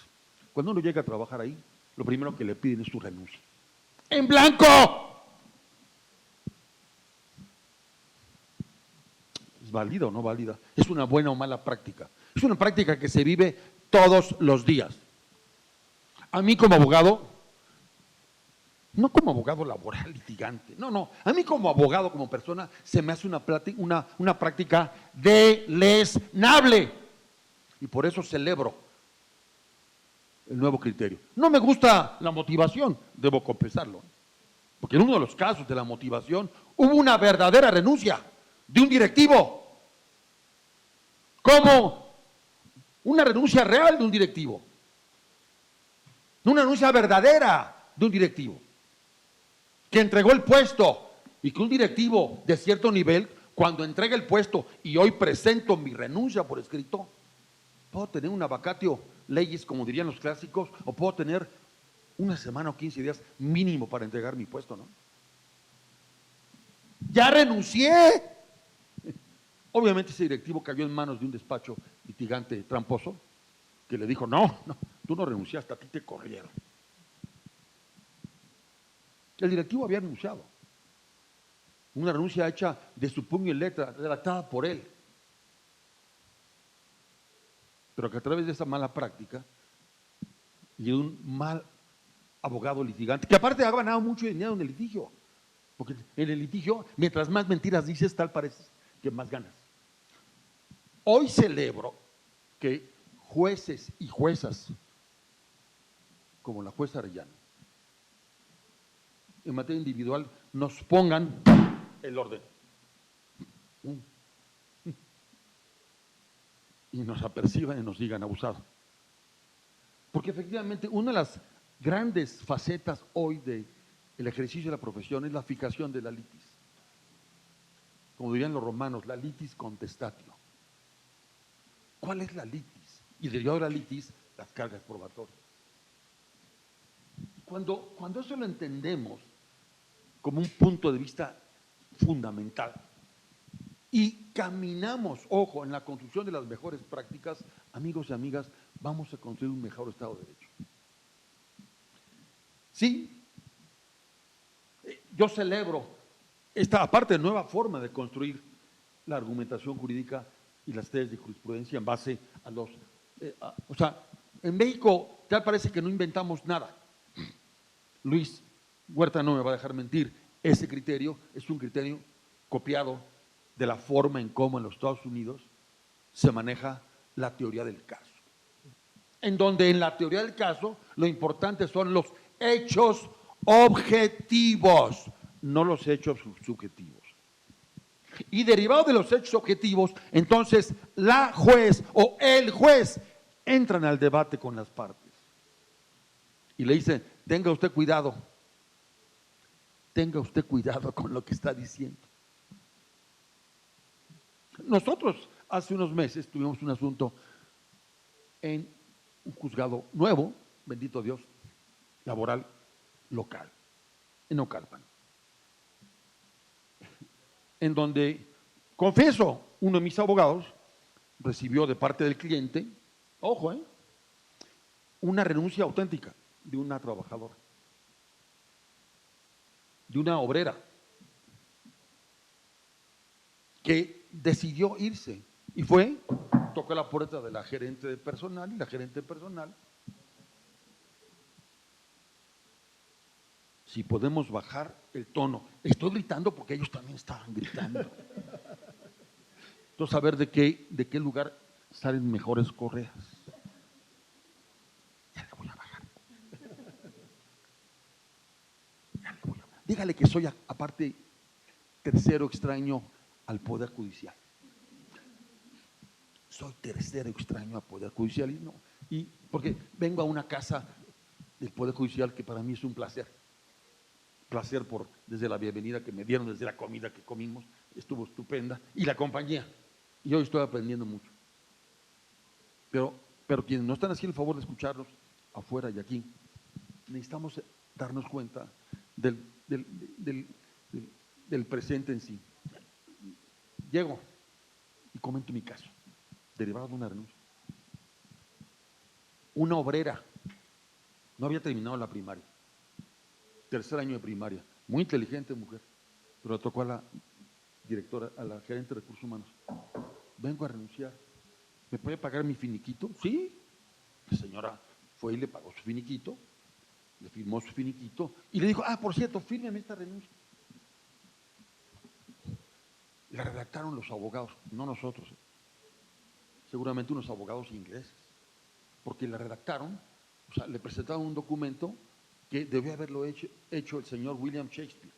cuando uno llega a trabajar ahí, lo primero que le piden es su renuncia. ¡En blanco! ¿Es válida o no válida? ¿Es una buena o mala práctica? Es una práctica que se vive todos los días. A mí como abogado, no como abogado laboral litigante, no, a mí como abogado, como persona, se me hace una práctica deleznable. Y por eso celebro el nuevo criterio. No me gusta la motivación, debo confesarlo, porque en uno de los casos de la motivación hubo una verdadera renuncia de un directivo, como una renuncia real de un directivo, una renuncia verdadera de un directivo, que entregó el puesto, y que un directivo de cierto nivel, cuando entrega el puesto y hoy presento mi renuncia por escrito, puedo tener una vacatio leyes, como dirían los clásicos, o puedo tener una semana o 15 días mínimo para entregar mi puesto, ¿no? ¡Ya renuncié! Obviamente ese directivo cayó en manos de un despacho litigante tramposo, que le dijo, no, tú no renunciaste, a ti te corrieron. El directivo había renunciado. Una renuncia hecha de su puño y letra, redactada por él. Pero que a través de esa mala práctica y de un mal abogado litigante, que aparte ha ganado mucho dinero en el litigio, porque en el litigio, mientras más mentiras dices, tal parece que más ganas. Hoy celebro que jueces y juezas, como la jueza Arellano, en materia individual, nos pongan el orden. Y nos aperciban y nos digan abusado. Porque efectivamente una de las grandes facetas hoy del ejercicio de la profesión es la fijación de la litis. como dirían los romanos, la litis contestatio. ¿Cuál es la litis? Y derivado de la litis, las cargas probatorias. Cuando eso lo entendemos como un punto de vista fundamental y caminamos, ojo, en la construcción de las mejores prácticas, amigos y amigas, vamos a construir un mejor Estado de Derecho. Sí, yo celebro esta, aparte, nueva forma de construir la argumentación jurídica y las tesis de jurisprudencia en base a los… o sea, en México ya parece que no inventamos nada. Luis Huerta no me va a dejar mentir, ese criterio es un criterio copiado de la forma en cómo en los Estados Unidos se maneja la teoría del caso. En donde en la teoría del caso lo importante son los hechos objetivos, no los hechos subjetivos. Y derivado de los hechos objetivos, entonces la juez o el juez entran al debate con las partes y le dicen, tenga usted cuidado con lo que está diciendo. Nosotros hace unos meses tuvimos un asunto en un juzgado nuevo, bendito Dios, laboral local, en Naucalpan, en donde, confieso, uno de mis abogados recibió de parte del cliente, ojo, una renuncia auténtica de una trabajadora, de una obrera, que decidió irse y fue, tocó la puerta de la gerente de personal y la gerente de personal, si podemos bajar el tono, estoy gritando porque ellos también estaban gritando. Entonces, a ver de qué lugar salen mejores correas. Ya le voy a bajar. Dígale que soy aparte tercero extraño al Poder Judicial. Soy tercero extraño al Poder Judicial y porque vengo a una casa del Poder Judicial que para mí es un placer. Placer desde la bienvenida que me dieron, desde la comida que comimos, estuvo estupenda, y la compañía. Y hoy estoy aprendiendo mucho. Pero quienes no están haciendo el favor de escucharnos afuera y aquí, necesitamos darnos cuenta del presente en sí. Llego y comento mi caso, derivado de una renuncia. Una obrera, no había terminado la primaria, tercer año de primaria, muy inteligente mujer, pero le tocó a la directora, a la gerente de recursos humanos. Vengo a renunciar. ¿Me puede pagar mi finiquito? Sí. La señora fue y le pagó su finiquito, le firmó su finiquito y le dijo, por cierto, fírmeme esta renuncia. La redactaron los abogados, no nosotros. Seguramente unos abogados ingleses, porque la redactaron, o sea, le presentaron un documento que debió haberlo hecho el señor William Shakespeare,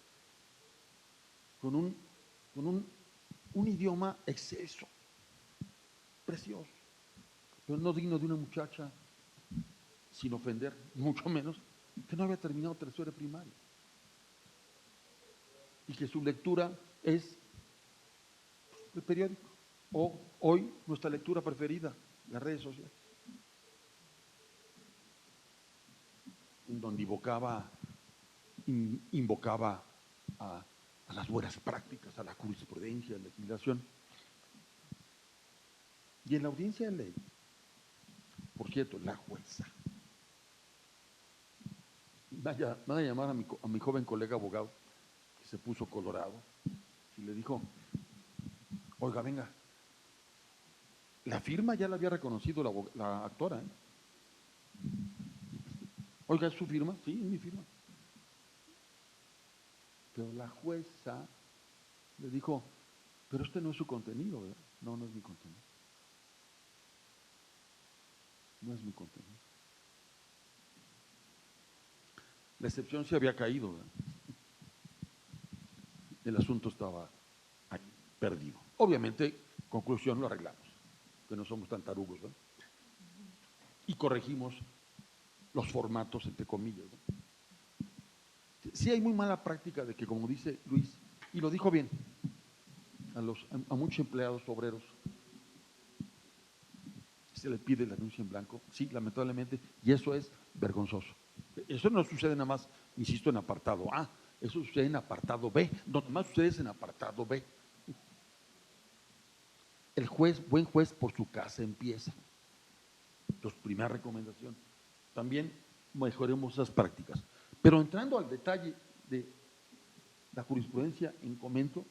con un idioma exceso, precioso, pero no digno de una muchacha, sin ofender, mucho menos, que no había terminado tercero de primaria y que su lectura es el periódico o hoy nuestra lectura preferida, las redes sociales, en donde invocaba a las buenas prácticas, a la jurisprudencia, a la legislación. Y en la audiencia de ley, por cierto, la jueza, van a llamar a mi joven colega abogado, que se puso colorado, y le dijo, oiga, venga, la firma ya la había reconocido la actora, Oiga, ¿es su firma? Sí, es mi firma. Pero la jueza le dijo, pero este no es su contenido, ¿verdad? No, no es mi contenido. No es mi contenido. La excepción se había caído, ¿verdad? El asunto estaba ahí, perdido. Obviamente, conclusión, lo arreglamos, que no somos tan tarugos, ¿verdad? Y corregimos los formatos, entre comillas, ¿no? Sí hay muy mala práctica de que, como dice Luis, y lo dijo bien, a muchos empleados obreros se le pide el anuncio en blanco, sí, lamentablemente, y eso es vergonzoso. Eso no sucede nada más, insisto, en apartado A, eso sucede en apartado B, donde más sucede es en apartado B. El juez, buen juez, por su casa empieza. Entonces, primera recomendación, también mejoremos esas prácticas. Pero entrando al detalle de la jurisprudencia en comento,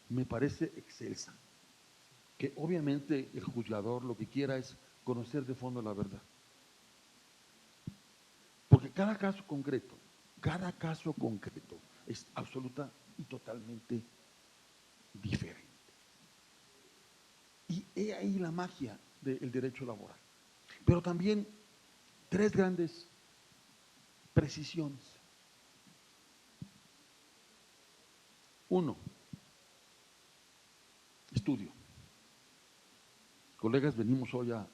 me parece excelsa, que obviamente el juzgador lo que quiera es conocer de fondo la verdad. Porque cada caso concreto es absoluta y totalmente diferente. Y he ahí la magia del derecho laboral. Pero también tres grandes precisiones. Uno, estudio. Colegas, venimos hoy a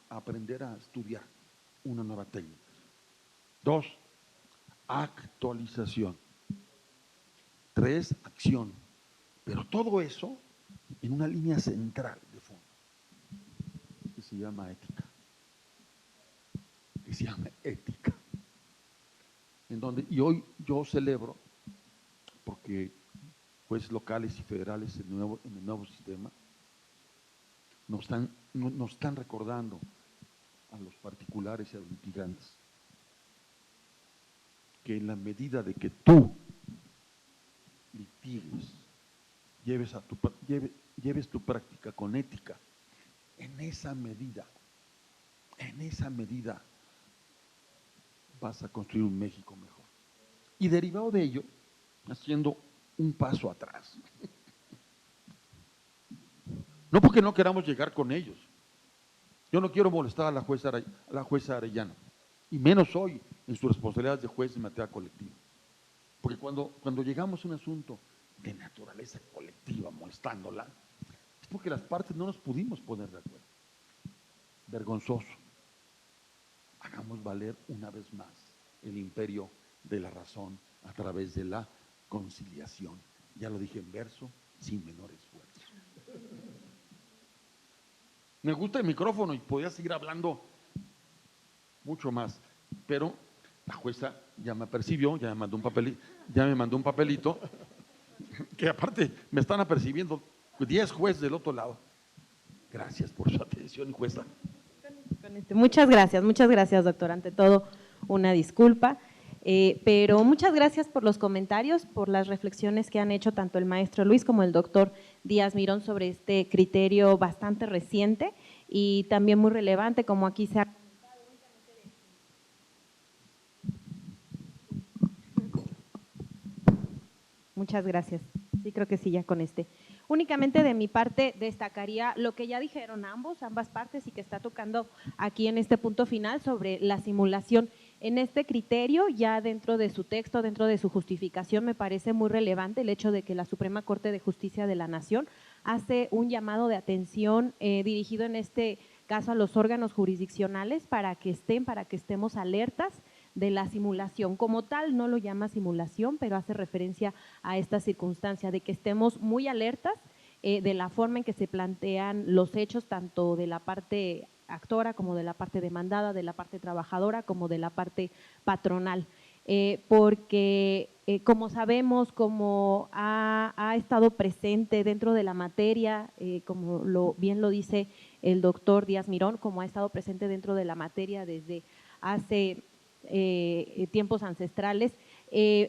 aprender a estudiar una nueva técnica. Dos, actualización. Tres, acción. Pero todo eso en una línea central de fondo, que se llama ética. En donde, y hoy yo celebro, porque jueces locales y federales en el nuevo sistema nos están recordando a los particulares y a los litigantes que en la medida de que tú litigues, lleves tu práctica con ética, en esa medida vas a construir un México mejor. Y derivado de ello, haciendo un paso atrás. No porque no queramos llegar con ellos. Yo no quiero molestar a la jueza Arellano, y menos hoy en sus responsabilidades de juez en materia colectiva. Porque cuando llegamos a un asunto de naturaleza colectiva molestándola, es porque las partes no nos pudimos poner de acuerdo. Vergonzoso. Hagamos valer una vez más el imperio de la razón a través de la conciliación. Ya lo dije en verso, sin menor esfuerzo. Me gusta el micrófono y podía seguir hablando mucho más, pero la jueza ya me apercibió, ya me mandó un papelito, que aparte me están apercibiendo 10 jueces del otro lado. Gracias por su atención, jueza.
Muchas gracias, doctor. Ante todo, una disculpa, pero muchas gracias por los comentarios, por las reflexiones que han hecho tanto el maestro Luis como el doctor Díaz Mirón sobre este criterio bastante reciente y también muy relevante, como aquí se ha comentado. Muchas gracias. Sí, creo que sí, ya con este. Únicamente de mi parte destacaría lo que ya dijeron ambas partes y que está tocando aquí en este punto final sobre la simulación. En este criterio, ya dentro de su texto, dentro de su justificación, me parece muy relevante el hecho de que la Suprema Corte de Justicia de la Nación hace un llamado de atención dirigido en este caso a los órganos jurisdiccionales para que estemos alertas de la simulación. Como tal, no lo llama simulación, pero hace referencia a esta circunstancia de que estemos muy alertas de la forma en que se plantean los hechos, tanto de la parte actora como de la parte demandada, de la parte trabajadora como de la parte patronal. Porque como sabemos, como ha estado presente dentro de la materia, como bien lo dice el doctor Díaz Mirón, como ha estado presente dentro de la materia desde hace tiempos ancestrales,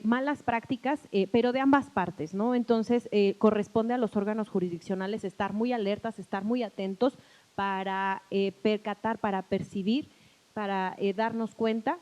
malas prácticas, pero de ambas partes, ¿no? Entonces, corresponde a los órganos jurisdiccionales estar muy alertas, estar muy atentos para percatar, para percibir, para darnos cuenta,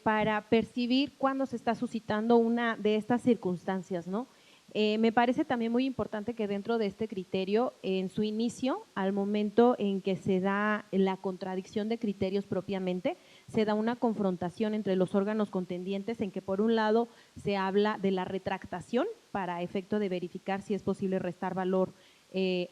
para percibir cuándo se está suscitando una de estas circunstancias, ¿no? Me parece también muy importante que dentro de este criterio, en su inicio, al momento en que se da la contradicción de criterios propiamente, se da una confrontación entre los órganos contendientes en que por un lado se habla de la retractación para efecto de verificar si es posible restar valor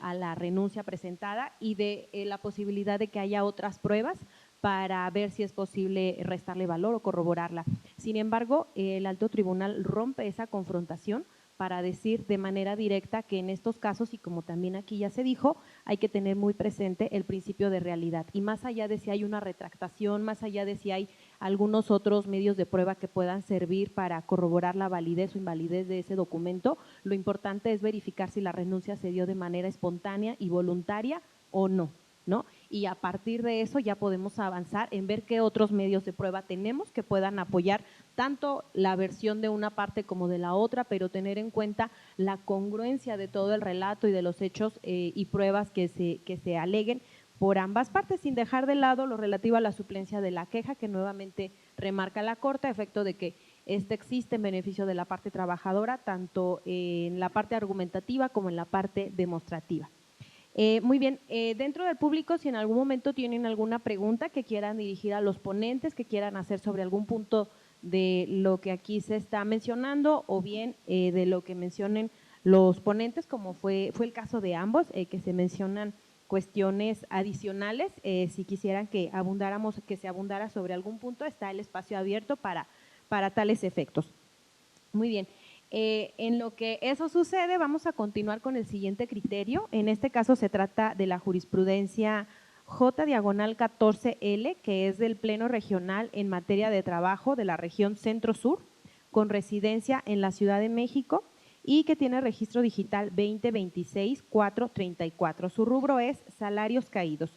a la renuncia presentada y de la posibilidad de que haya otras pruebas para ver si es posible restarle valor o corroborarla. Sin embargo, el alto tribunal rompe esa confrontación para decir de manera directa que en estos casos, y como también aquí ya se dijo, hay que tener muy presente el principio de realidad. Y más allá de si hay una retractación, más allá de si hay algunos otros medios de prueba que puedan servir para corroborar la validez o invalidez de ese documento, lo importante es verificar si la renuncia se dio de manera espontánea y voluntaria o no, ¿no? Y a partir de eso ya podemos avanzar en ver qué otros medios de prueba tenemos que puedan apoyar tanto la versión de una parte como de la otra, pero tener en cuenta la congruencia de todo el relato y de los hechos y pruebas que se aleguen por ambas partes, sin dejar de lado lo relativo a la suplencia de la queja, que nuevamente remarca la Corte, a efecto de que este existe en beneficio de la parte trabajadora, tanto en la parte argumentativa como en la parte demostrativa. Muy bien, dentro del público, si en algún momento tienen alguna pregunta que quieran dirigir a los ponentes, que quieran hacer sobre algún punto de lo que aquí se está mencionando o bien de lo que mencionen los ponentes, como fue el caso de ambos, que se mencionan cuestiones adicionales, si quisieran que se abundara sobre algún punto, está el espacio abierto para tales efectos. Muy bien. En lo que eso sucede, vamos a continuar con el siguiente criterio. En este caso se trata de la jurisprudencia J/14L, que es del Pleno Regional en materia de trabajo de la región Centro-Sur, con residencia en la Ciudad de México y que tiene registro digital 2026-434. Su rubro es salarios caídos.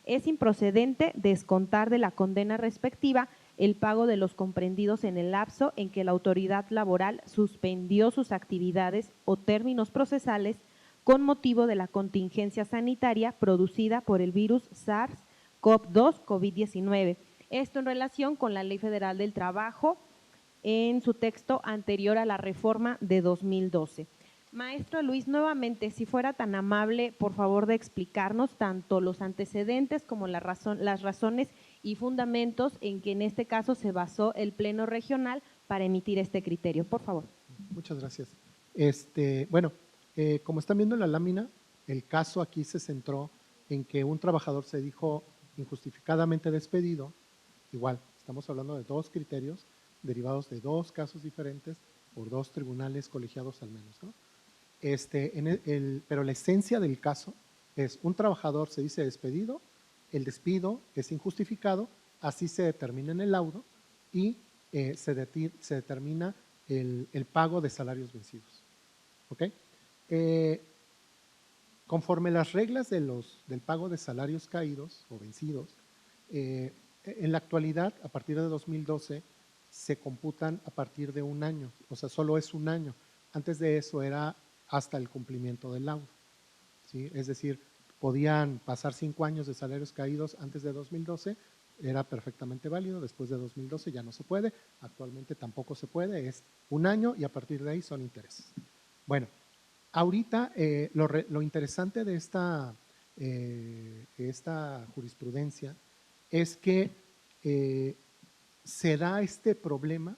Es improcedente descontar de la condena respectiva el pago de los comprendidos en el lapso en que la autoridad laboral suspendió sus actividades o términos procesales con motivo de la contingencia sanitaria producida por el virus SARS-CoV-2 COVID-19. Esto en relación con la Ley Federal del Trabajo en su texto anterior a la reforma de 2012. Maestro Luis, nuevamente, si fuera tan amable, por favor, de explicarnos tanto los antecedentes como las razones y fundamentos en que en este caso se basó el Pleno Regional para emitir este criterio. Por favor.
Muchas gracias. Bueno, como están viendo en la lámina, el caso aquí se centró en que un trabajador se dijo injustificadamente despedido. Igual, estamos hablando de dos criterios derivados de dos casos diferentes por dos tribunales colegiados al menos, ¿no? Pero la esencia del caso es un trabajador se dice despedido, el despido es injustificado, así se determina en el laudo y se determina el pago de salarios vencidos. ¿Ok? Conforme las reglas del pago de salarios caídos o vencidos, en la actualidad, a partir de 2012, se computan a partir de un año, o sea, solo es un año. Antes de eso era hasta el cumplimiento del laudo, ¿sí? Es decir, podían pasar 5 años de salarios caídos antes de 2012, era perfectamente válido, después de 2012 ya no se puede, actualmente tampoco se puede, es un año y a partir de ahí son intereses. Bueno, ahorita lo interesante de esta jurisprudencia es que se da este problema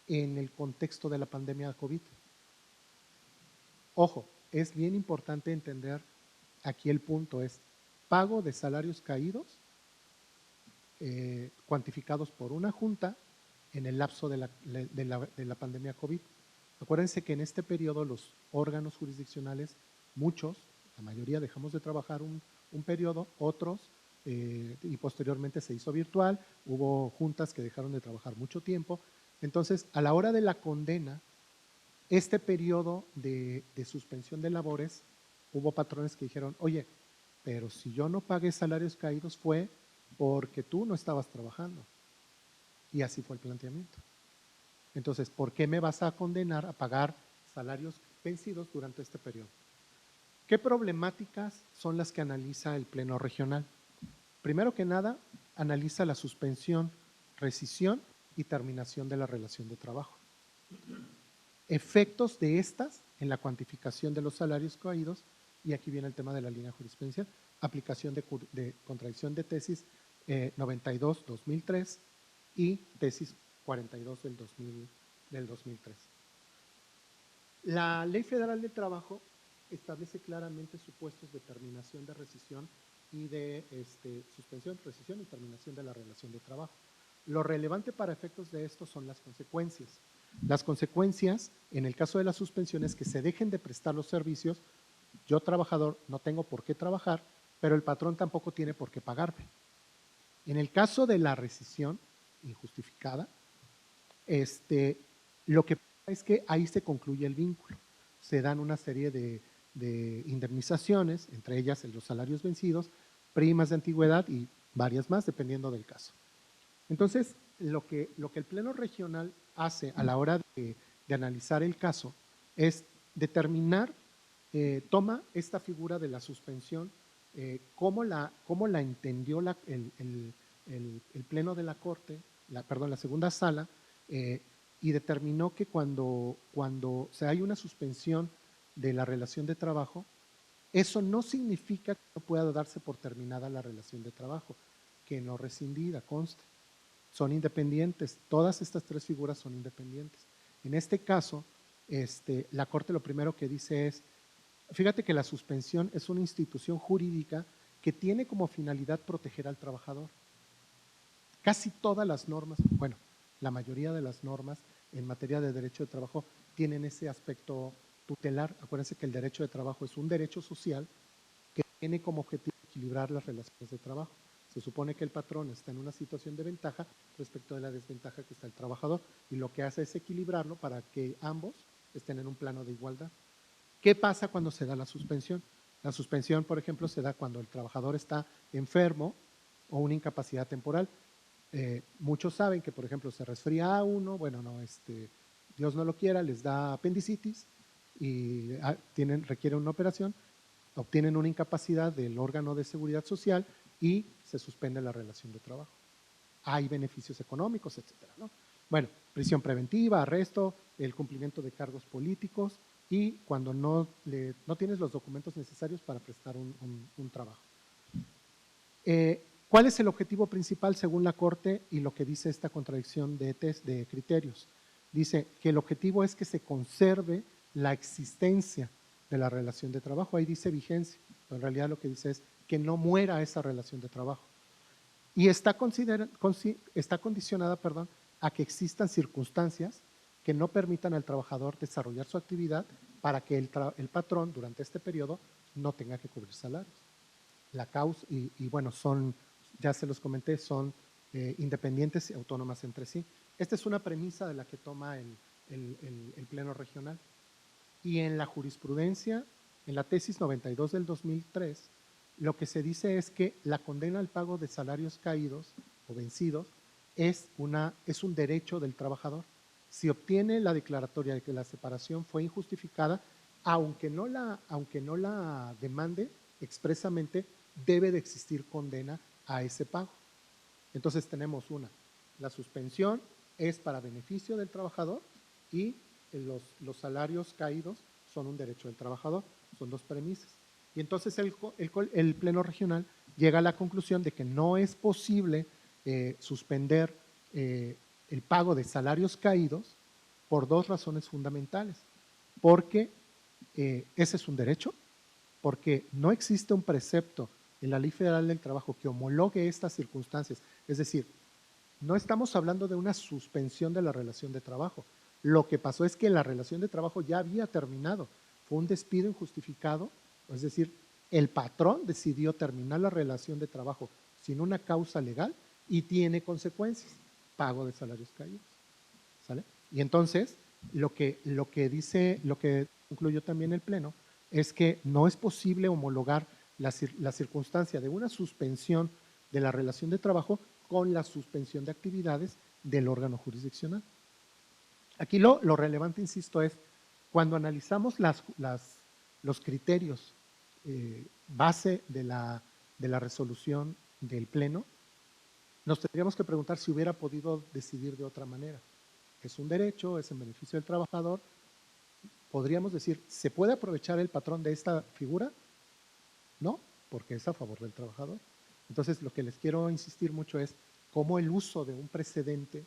en el contexto de la pandemia de COVID. Ojo, es bien importante entender aquí el punto es pago de salarios caídos cuantificados por una junta en el lapso de la pandemia COVID. Acuérdense que en este periodo los órganos jurisdiccionales, muchos, la mayoría dejamos de trabajar un periodo, otros y posteriormente se hizo virtual, hubo juntas que dejaron de trabajar mucho tiempo. Entonces, a la hora de la condena, este periodo de suspensión de labores, hubo patrones que dijeron, oye, pero si yo no pagué salarios caídos fue porque tú no estabas trabajando. Y así fue el planteamiento. Entonces, ¿por qué me vas a condenar a pagar salarios vencidos durante este periodo? ¿Qué problemáticas son las que analiza el Pleno Regional? Primero que nada, analiza la suspensión, rescisión y terminación de la relación de trabajo. Efectos de estas en la cuantificación de los salarios caídos, y aquí viene el tema de la línea jurisprudencial, aplicación de contradicción de tesis 92-2003 y tesis 42 del 2003. La Ley Federal del Trabajo establece claramente supuestos de terminación, de rescisión y de suspensión, rescisión y terminación de la relación de trabajo. Lo relevante para efectos de esto son las consecuencias. Las consecuencias, en el caso de las suspensiones, que se dejen de prestar los servicios. Yo, trabajador, no tengo por qué trabajar, pero el patrón tampoco tiene por qué pagarme. En el caso de la rescisión injustificada, lo que pasa es que ahí se concluye el vínculo. Se dan una serie de indemnizaciones, entre ellas los salarios vencidos, primas de antigüedad y varias más, dependiendo del caso. Entonces, lo que el Pleno Regional hace a la hora de analizar el caso es determinar, toma esta figura de la suspensión, cómo la entendió el Pleno de la Corte, la segunda sala, y determinó que cuando hay una suspensión de la relación de trabajo, eso no significa que no pueda darse por terminada la relación de trabajo, que no rescindida, conste. Son independientes, todas estas tres figuras son independientes. En este caso, la Corte lo primero que dice es, fíjate que la suspensión es una institución jurídica que tiene como finalidad proteger al trabajador. Casi todas las normas, bueno, la mayoría de las normas en materia de derecho de trabajo tienen ese aspecto tutelar. Acuérdense que el derecho de trabajo es un derecho social que tiene como objetivo equilibrar las relaciones de trabajo. Se supone que el patrón está en una situación de ventaja respecto de la desventaja que está el trabajador, y lo que hace es equilibrarlo para que ambos estén en un plano de igualdad. ¿Qué pasa cuando se da la suspensión? La suspensión, por ejemplo, se da cuando el trabajador está enfermo o una incapacidad temporal. Muchos saben que, por ejemplo, se resfría a uno, bueno, no, Dios no lo quiera, les da apendicitis y requieren una operación, obtienen una incapacidad del órgano de seguridad social y se suspende la relación de trabajo. Hay beneficios económicos, etcétera, ¿no? Bueno, prisión preventiva, arresto, el cumplimiento de cargos políticos y cuando no tienes los documentos necesarios para prestar un trabajo. ¿Cuál es el objetivo principal según la Corte y lo que dice esta contradicción de criterios? Dice que el objetivo es que se conserve la existencia de la relación de trabajo. Ahí dice vigencia, pero en realidad lo que dice es que no muera esa relación de trabajo. Y está condicionada a que existan circunstancias que no permitan al trabajador desarrollar su actividad para que el patrón durante este periodo no tenga que cubrir salarios. La causa, y bueno, ya se los comenté, son independientes y autónomas entre sí. Esta es una premisa de la que toma el Pleno Regional. Y en la jurisprudencia, en la tesis 92 del 2003, lo que se dice es que la condena al pago de salarios caídos o vencidos es un derecho del trabajador. Si obtiene la declaratoria de que la separación fue injustificada, aunque no la demande expresamente, debe de existir condena a ese pago. Entonces tenemos la suspensión es para beneficio del trabajador y los salarios caídos son un derecho del trabajador. Son dos premisas. Y entonces el Pleno Regional llega a la conclusión de que no es posible suspender el pago de salarios caídos por dos razones fundamentales. Porque ese es un derecho, porque no existe un precepto en la Ley Federal del Trabajo que homologue estas circunstancias. Es decir, no estamos hablando de una suspensión de la relación de trabajo. Lo que pasó es que la relación de trabajo ya había terminado. Fue un despido injustificado, es decir, el patrón decidió terminar la relación de trabajo sin una causa legal y tiene consecuencias, pago de salarios caídos. ¿Sale? Y entonces, lo que concluyó también el Pleno es que no es posible homologar la circunstancia de una suspensión de la relación de trabajo con la suspensión de actividades del órgano jurisdiccional. Aquí lo relevante, insisto, es cuando analizamos los criterios base de la resolución del Pleno, nos tendríamos que preguntar si hubiera podido decidir de otra manera. Es un derecho, es en beneficio del trabajador. Podríamos decir, ¿se puede aprovechar el patrón de esta figura? No, porque es a favor del trabajador. Entonces, lo que les quiero insistir mucho es cómo el uso de un precedente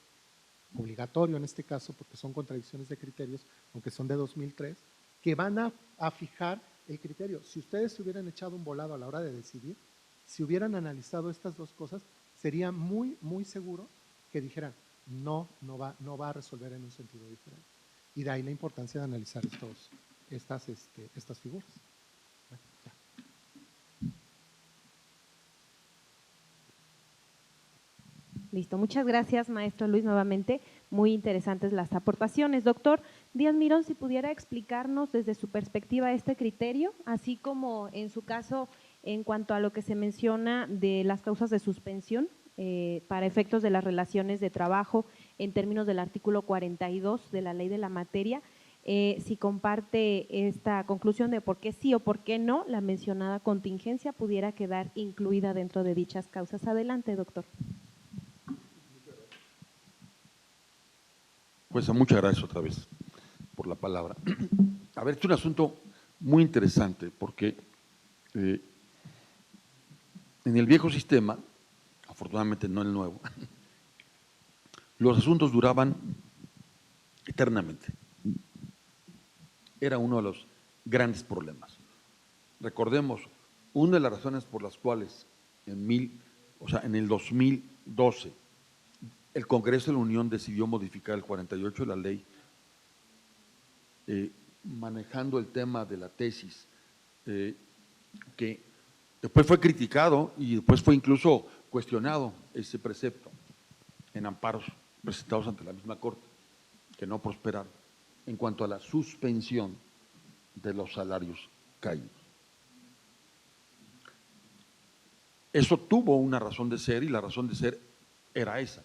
obligatorio en este caso, porque son contradicciones de criterios, aunque son de 2003, que van a fijar el criterio. Si ustedes se hubieran echado un volado a la hora de decidir, si hubieran analizado estas dos cosas, sería muy, muy seguro que dijeran, no va a resolver en un sentido diferente. Y de ahí la importancia de analizar estas figuras. Bueno, ya.
Listo, muchas gracias, maestro Luis, nuevamente. Muy interesantes las aportaciones. Doctor Díaz Mirón, si pudiera explicarnos desde su perspectiva este criterio, así como en su caso en cuanto a lo que se menciona de las causas de suspensión para efectos de las relaciones de trabajo en términos del artículo 42 de la Ley de la Materia, si comparte esta conclusión de por qué sí o por qué no la mencionada contingencia pudiera quedar incluida dentro de dichas causas. Adelante, doctor.
Pues muchas gracias otra vez por la palabra. A ver, este es un asunto muy interesante porque en el viejo sistema, afortunadamente no el nuevo, los asuntos duraban eternamente. Era uno de los grandes problemas. Recordemos, una de las razones por las cuales en el 2012 el Congreso de la Unión decidió modificar el 48 de la ley, manejando el tema de la tesis, que después fue criticado y después fue incluso cuestionado ese precepto en amparos presentados ante la misma Corte, que no prosperaron, en cuanto a la suspensión de los salarios caídos. Eso tuvo una razón de ser y la razón de ser era esa.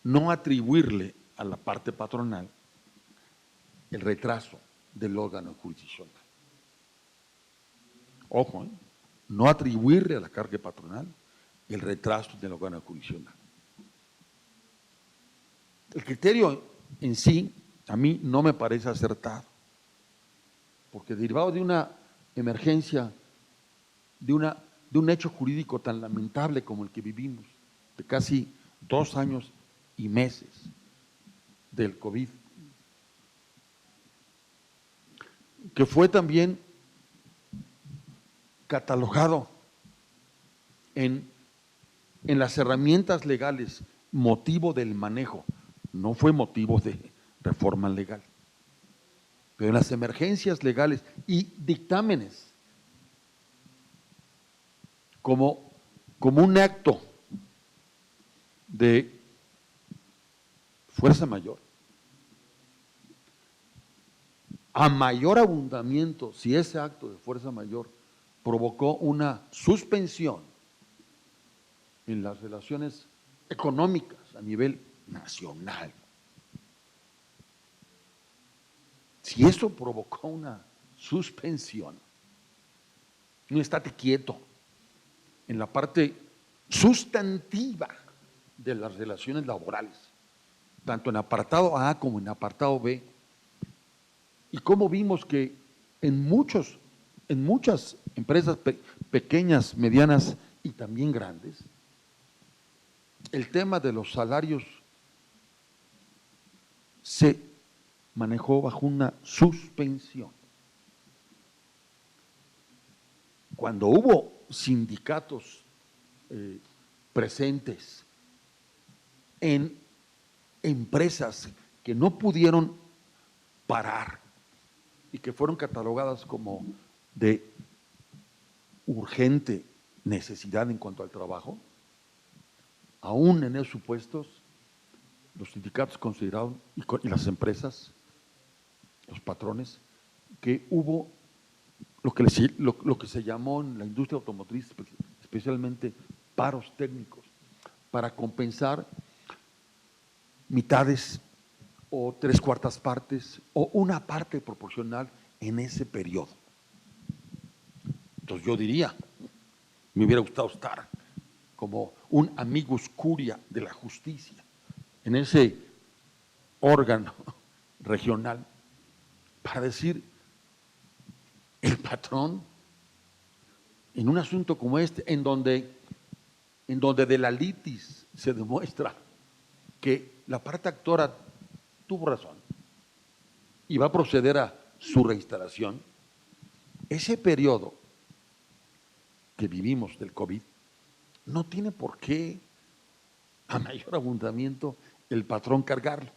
No atribuirle a la parte patronal el retraso del órgano jurisdiccional. Ojo, no atribuirle a la carga patronal el retraso del órgano jurisdiccional. El criterio en sí a mí no me parece acertado, porque derivado de una emergencia, de un hecho jurídico tan lamentable como el que vivimos, de casi 2 años y meses del COVID, que fue también catalogado en las herramientas legales motivo del manejo, no fue motivo de reforma legal, pero en las emergencias legales y dictámenes como un acto de fuerza mayor, a mayor abundamiento, si ese acto de fuerza mayor provocó una suspensión en las relaciones económicas a nivel nacional, si eso provocó una suspensión, no estate quieto en la parte sustantiva de las relaciones laborales, tanto en apartado A como en apartado B, y cómo vimos que en muchas empresas pequeñas, medianas y también grandes, el tema de los salarios se manejó bajo una suspensión. Cuando hubo sindicatos presentes en empresas que no pudieron parar y que fueron catalogadas como de urgente necesidad en cuanto al trabajo, aún en esos supuestos, los sindicatos consideraron, y las empresas, los patrones, que hubo lo que se llamó en la industria automotriz, especialmente paros técnicos, para compensar mitades o 3/4 partes o una parte proporcional en ese periodo. Entonces yo diría, me hubiera gustado estar como un amicus curia de la justicia en ese órgano regional para decir, el patrón, en un asunto como este, en donde de la litis se demuestra que la parte actora tuvo razón y va a proceder a su reinstalación, ese periodo que vivimos del COVID no tiene por qué, a mayor abundamiento, el patrón cargarlo.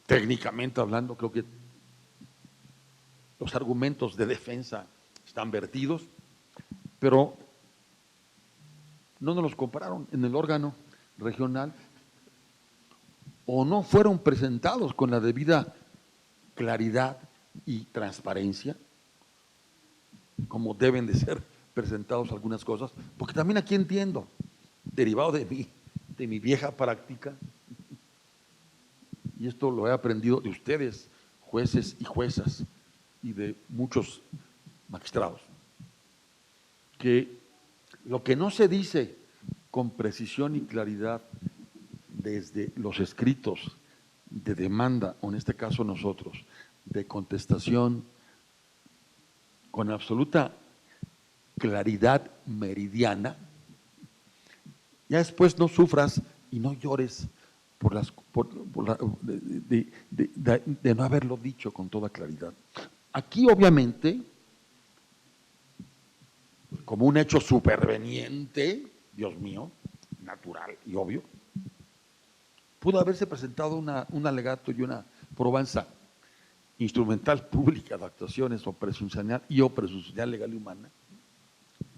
Técnicamente hablando, creo que los argumentos de defensa están vertidos, pero no nos los compararon en el órgano regional o no fueron presentados con la debida claridad y transparencia, como deben de ser presentados algunas cosas, porque también aquí entiendo, derivado de mi vieja práctica, y esto lo he aprendido de ustedes, jueces y juezas, y de muchos magistrados, que lo que no se dice con precisión y claridad desde los escritos de demanda, o en este caso nosotros, de contestación con absoluta claridad meridiana, ya después no sufras y no llores de no haberlo dicho con toda claridad. Aquí obviamente, como un hecho superveniente, Dios mío, natural y obvio, pudo haberse presentado un alegato y una probanza instrumental pública de actuaciones o presuncional legal y humana,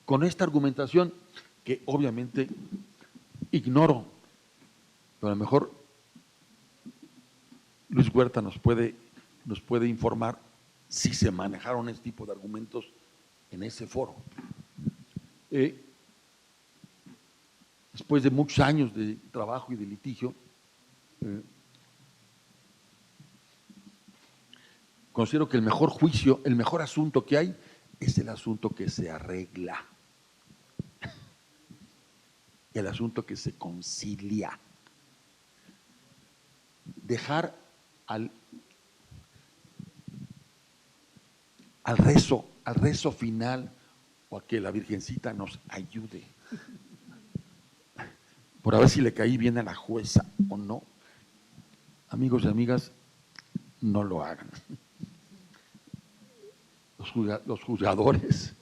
con esta argumentación que obviamente ignoro, pero a lo mejor Luis Huerta nos puede informar si se manejaron este tipo de argumentos en ese foro. Después de muchos años de trabajo y de litigio, considero que el mejor juicio, el mejor asunto que hay, es el asunto que se arregla, el asunto que se concilia. Dejar al rezo final, o a que la Virgencita nos ayude, por a ver si le caí bien a la jueza o no. Amigos y amigas, no lo hagan. Los juzgadores,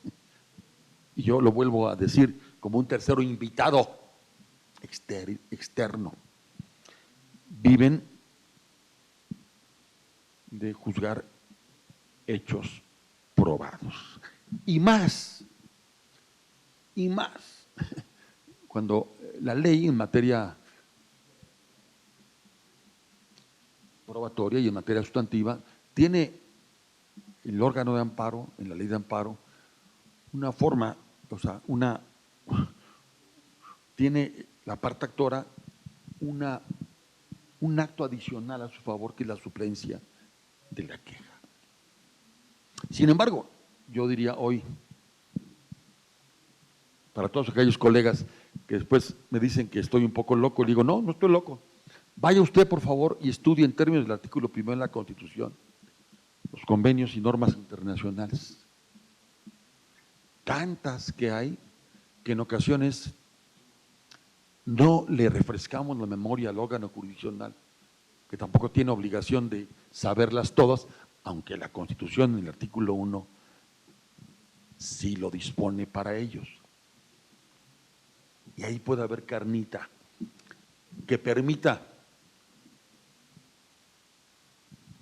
y yo lo vuelvo a decir como un tercero invitado externo, viven de juzgar hechos probados. Y más, cuando la ley en materia probatoria y en materia sustantiva tiene el órgano de amparo, en la ley de amparo, una forma, tiene la parte actora un acto adicional a su favor, que es la suplencia de la queja. Sin embargo, yo diría hoy, para todos aquellos colegas que después me dicen que estoy un poco loco, le digo, no estoy loco. Vaya usted, por favor, y estudie en términos del artículo 1 de la Constitución los convenios y normas internacionales. Tantas que hay que en ocasiones no le refrescamos la memoria al órgano jurisdiccional, que tampoco tiene obligación de saberlas todas, aunque la Constitución en el artículo 1 sí lo dispone para ellos. Y ahí puede haber carnita que permita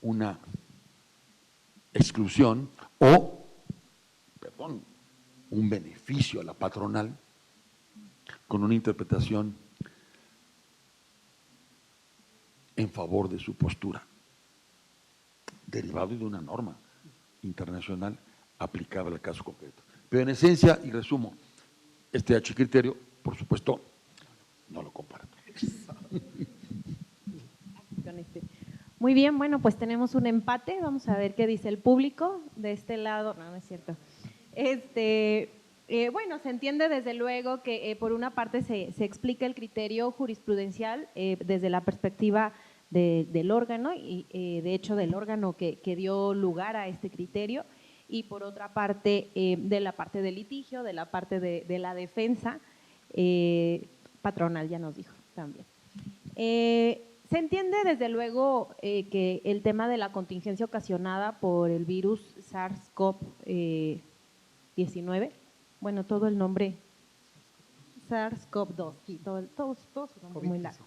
una exclusión o, un beneficio a la patronal con una interpretación en favor de su postura, derivado de una norma internacional aplicable al caso concreto. Pero en esencia, y resumo, este H criterio, por supuesto, no lo comparto.
Muy bien, bueno, pues tenemos un empate, vamos a ver qué dice el público. De este lado, no es cierto. Bueno, se entiende desde luego que por una parte se explica el criterio jurisprudencial desde la perspectiva del órgano, y de hecho del órgano que dio lugar a este criterio, y por otra parte de la parte del litigio, de la parte de la defensa patronal, ya nos dijo también. Se entiende desde luego que el tema de la contingencia ocasionada por el virus SARS-CoV-19, bueno, todo el nombre SARS-CoV-2, y todo su nombre muy largo,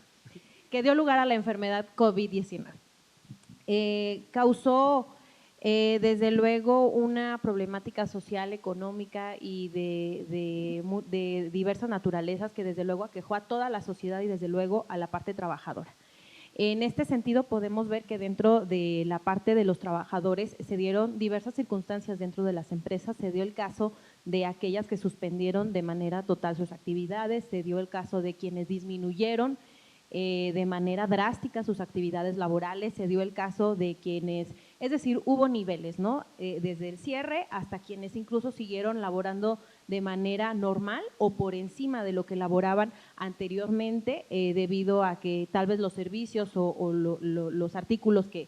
que dio lugar a la enfermedad COVID-19. Causó desde luego una problemática social, económica y de diversas naturalezas que desde luego aquejó a toda la sociedad y desde luego a la parte trabajadora. En este sentido podemos ver que dentro de la parte de los trabajadores se dieron diversas circunstancias dentro de las empresas, se dio el caso de aquellas que suspendieron de manera total sus actividades, se dio el caso de quienes disminuyeron de manera drástica sus actividades laborales, se dio el caso de quienes, es decir, hubo niveles, ¿no? Desde el cierre hasta quienes incluso siguieron laborando de manera normal o por encima de lo que laboraban anteriormente debido a que tal vez los servicios o los artículos que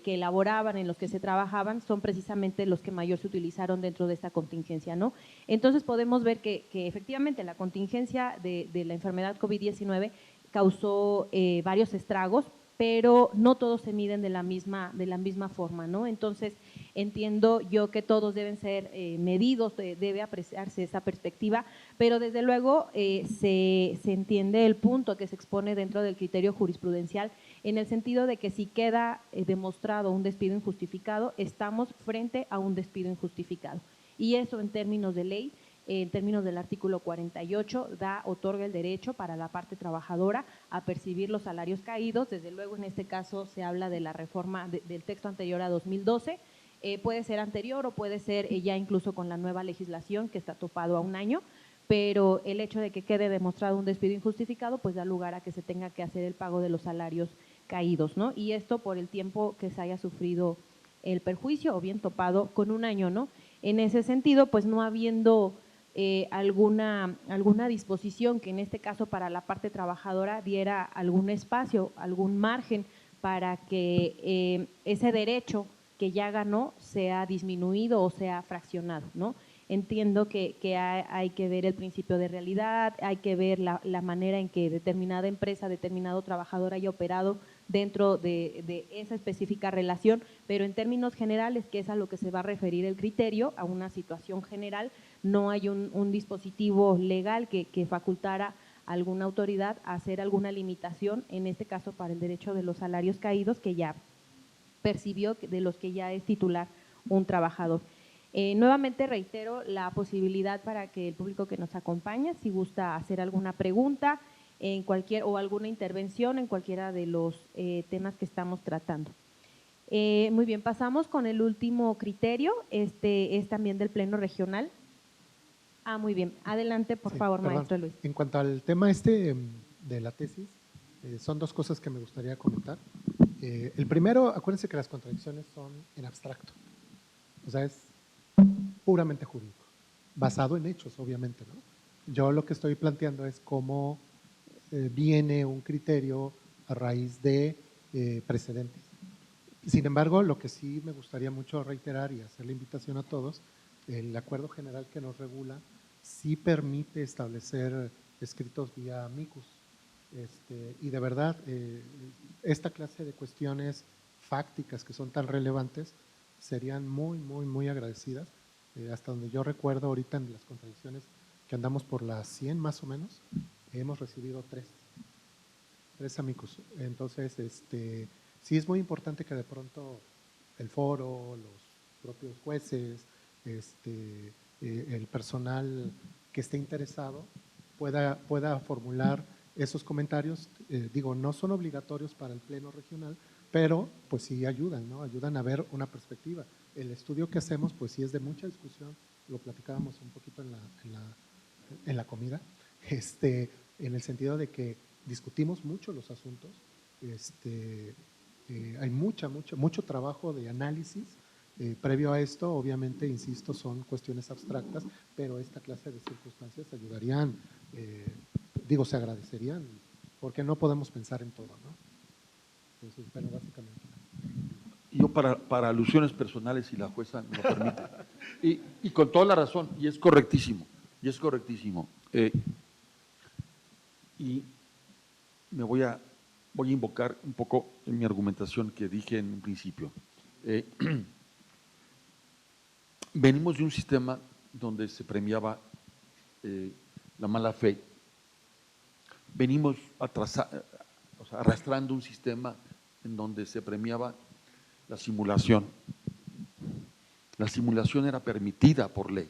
elaboraban, en los que se trabajaban, son precisamente los que mayor se utilizaron dentro de esta contingencia, ¿no? Entonces podemos ver que efectivamente la contingencia de la enfermedad COVID-19 causó varios estragos, pero no todos se miden de la misma forma, ¿no? Entonces, entiendo yo que todos deben ser medidos, debe apreciarse esa perspectiva, pero desde luego se entiende el punto que se expone dentro del criterio jurisprudencial en el sentido de que si queda demostrado un despido injustificado, estamos frente a un despido injustificado. Y eso en términos de ley, en términos del artículo 48, otorga el derecho para la parte trabajadora a percibir los salarios caídos. Desde luego, en este caso se habla de la reforma del texto anterior a 2012, puede ser anterior o puede ser ya incluso con la nueva legislación que está topado a un año, pero el hecho de que quede demostrado un despido injustificado, pues da lugar a que se tenga que hacer el pago de los salarios caídos, ¿no? Y esto por el tiempo que se haya sufrido el perjuicio o bien topado con un año, ¿no? En ese sentido, pues no habiendo alguna disposición que en este caso para la parte trabajadora diera algún espacio, algún margen para que ese derecho que ya ganó sea disminuido o sea fraccionado, ¿no? Entiendo que hay que ver el principio de realidad, hay que ver la manera en que determinada empresa, determinado trabajador haya operado dentro de esa específica relación, pero en términos generales, que es a lo que se va a referir el criterio, a una situación general, no hay un dispositivo legal que facultara a alguna autoridad a hacer alguna limitación, en este caso para el derecho de los salarios caídos que ya percibió, de los que ya es titular un trabajador. Nuevamente reitero la posibilidad para que el público que nos acompaña, si gusta hacer alguna pregunta en o alguna intervención en cualquiera de los temas que estamos tratando. Muy bien, pasamos con el último criterio, este es también del Pleno Regional. Muy bien, adelante por favor,
perdón.
maestro Luis.
En cuanto al tema de la tesis, son dos cosas que me gustaría comentar. El primero, acuérdense que las contradicciones son en abstracto, o sea, es puramente jurídico, basado en hechos, obviamente, ¿no? Yo lo que estoy planteando es cómo viene un criterio a raíz de precedentes. Sin embargo, lo que sí me gustaría mucho reiterar y hacer la invitación a todos, el acuerdo general que nos regula sí permite establecer escritos vía amicus. Y de verdad, esta clase de cuestiones fácticas que son tan relevantes serían muy, muy, muy agradecidas. Hasta donde yo recuerdo ahorita en las contradicciones que andamos por las 100 más o menos, hemos recibido tres amicus. Entonces, sí es muy importante que de pronto el foro, los propios jueces, el personal que esté interesado pueda formular esos comentarios. Digo, no son obligatorios para el Pleno Regional, pero pues sí ayudan, ¿no? Ayudan a ver una perspectiva. El estudio que hacemos pues sí es de mucha discusión, lo platicábamos un poquito en la comida, en el sentido de que discutimos mucho los asuntos, hay mucho trabajo de análisis previo a esto. Obviamente, insisto, son cuestiones abstractas, pero esta clase de circunstancias ayudarían, se agradecerían, porque no podemos pensar en todo, ¿no? Entonces, pero básicamente.
Yo para alusiones personales, si la jueza me lo permite, y con toda la razón, y es correctísimo, y me voy a voy a invocar un poco en mi argumentación que dije en un principio. Venimos de un sistema donde se premiaba la mala fe. Venimos arrastrando un sistema en donde se premiaba la simulación. La simulación era permitida por ley,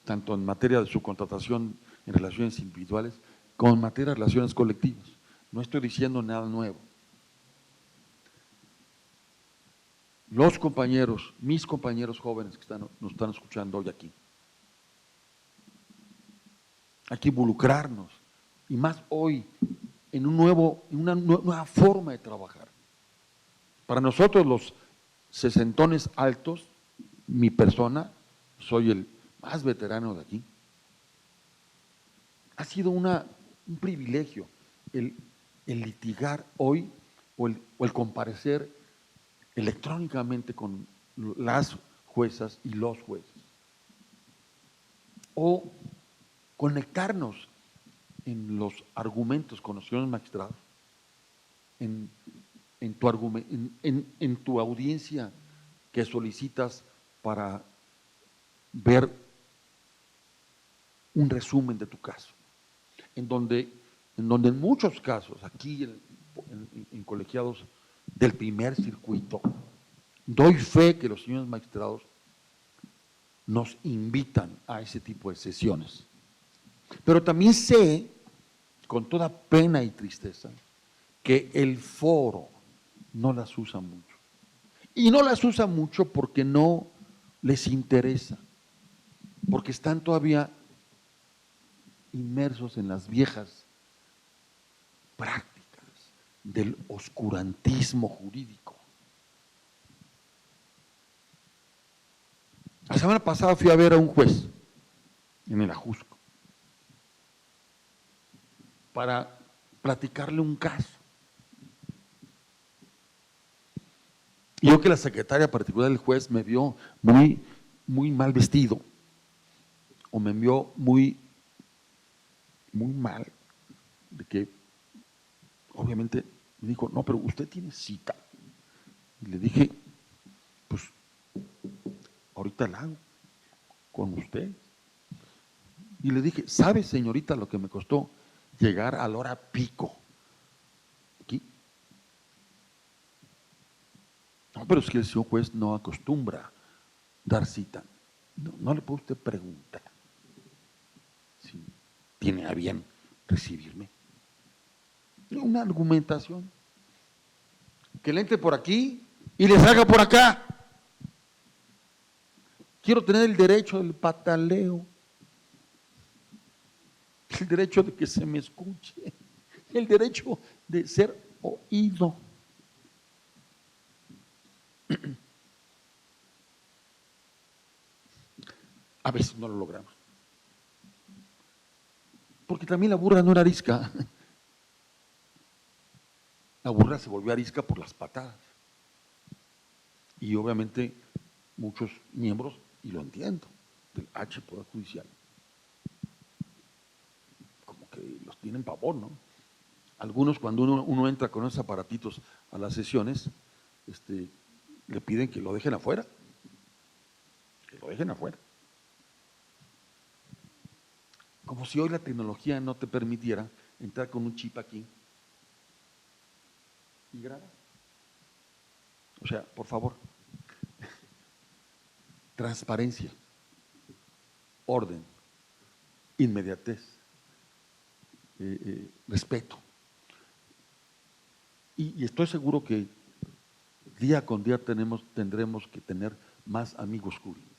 tanto en materia de subcontratación en relaciones individuales como en materia de relaciones colectivas. No estoy diciendo nada nuevo. Los compañeros, mis compañeros jóvenes que nos están escuchando hoy aquí, hay que involucrarnos, y más hoy, en una nueva forma de trabajar. Para nosotros los sesentones altos, mi persona, soy el más veterano de aquí, ha sido un privilegio el litigar hoy o el comparecer electrónicamente con las juezas y los jueces, o conectarnos en los argumentos con los señores magistrados, en tu audiencia que solicitas para ver un resumen de tu caso, en donde en muchos casos, aquí en colegiados del primer circuito, doy fe que los señores magistrados nos invitan a ese tipo de sesiones. Pero también sé, con toda pena y tristeza, que el foro no las usa mucho. Y no las usa mucho porque no les interesa, porque están todavía inmersos en las viejas prácticas del oscurantismo jurídico. La semana pasada fui a ver a un juez en el Ajusco para platicarle un caso. Y yo que la secretaria particular del juez me vio muy mal vestido, o me vio muy mal, de que obviamente me dijo, no, pero usted tiene cita. Y le dije, pues ahorita la hago con usted. Y le dije, ¿sabe, señorita, lo que me costó llegar a la hora pico aquí? No, pero es que el señor juez no acostumbra dar cita. No le puede usted preguntar si tiene a bien recibirme. Una argumentación. Que le entre por aquí y le salga por acá. Quiero tener el derecho del pataleo, el derecho de que se me escuche, el derecho de ser oído. A veces no lo logramos. Porque también la burra no era arisca. La burra se volvió arisca por las patadas. Y obviamente muchos miembros, y lo entiendo, del H Poder Judicial, como que los tienen pavor, ¿no? Algunos, cuando uno entra con esos aparatitos a las sesiones, le piden que lo dejen afuera. Que lo dejen afuera. Como si hoy la tecnología no te permitiera entrar con un chip aquí y grabar. O sea, por favor, transparencia, orden, inmediatez, respeto. Y estoy seguro que día con día tendremos que tener más amigos jurídicos.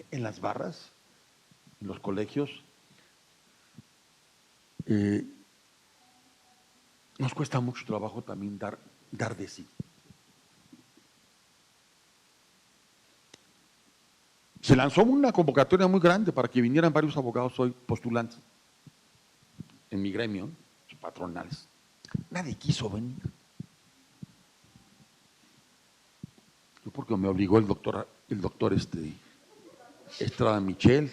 En las barras, en los colegios, nos cuesta mucho trabajo también dar de sí. Se lanzó una convocatoria muy grande para que vinieran varios abogados hoy postulantes en mi gremio, patronales. Nadie quiso venir. Yo porque me obligó el doctor Estrada Michel.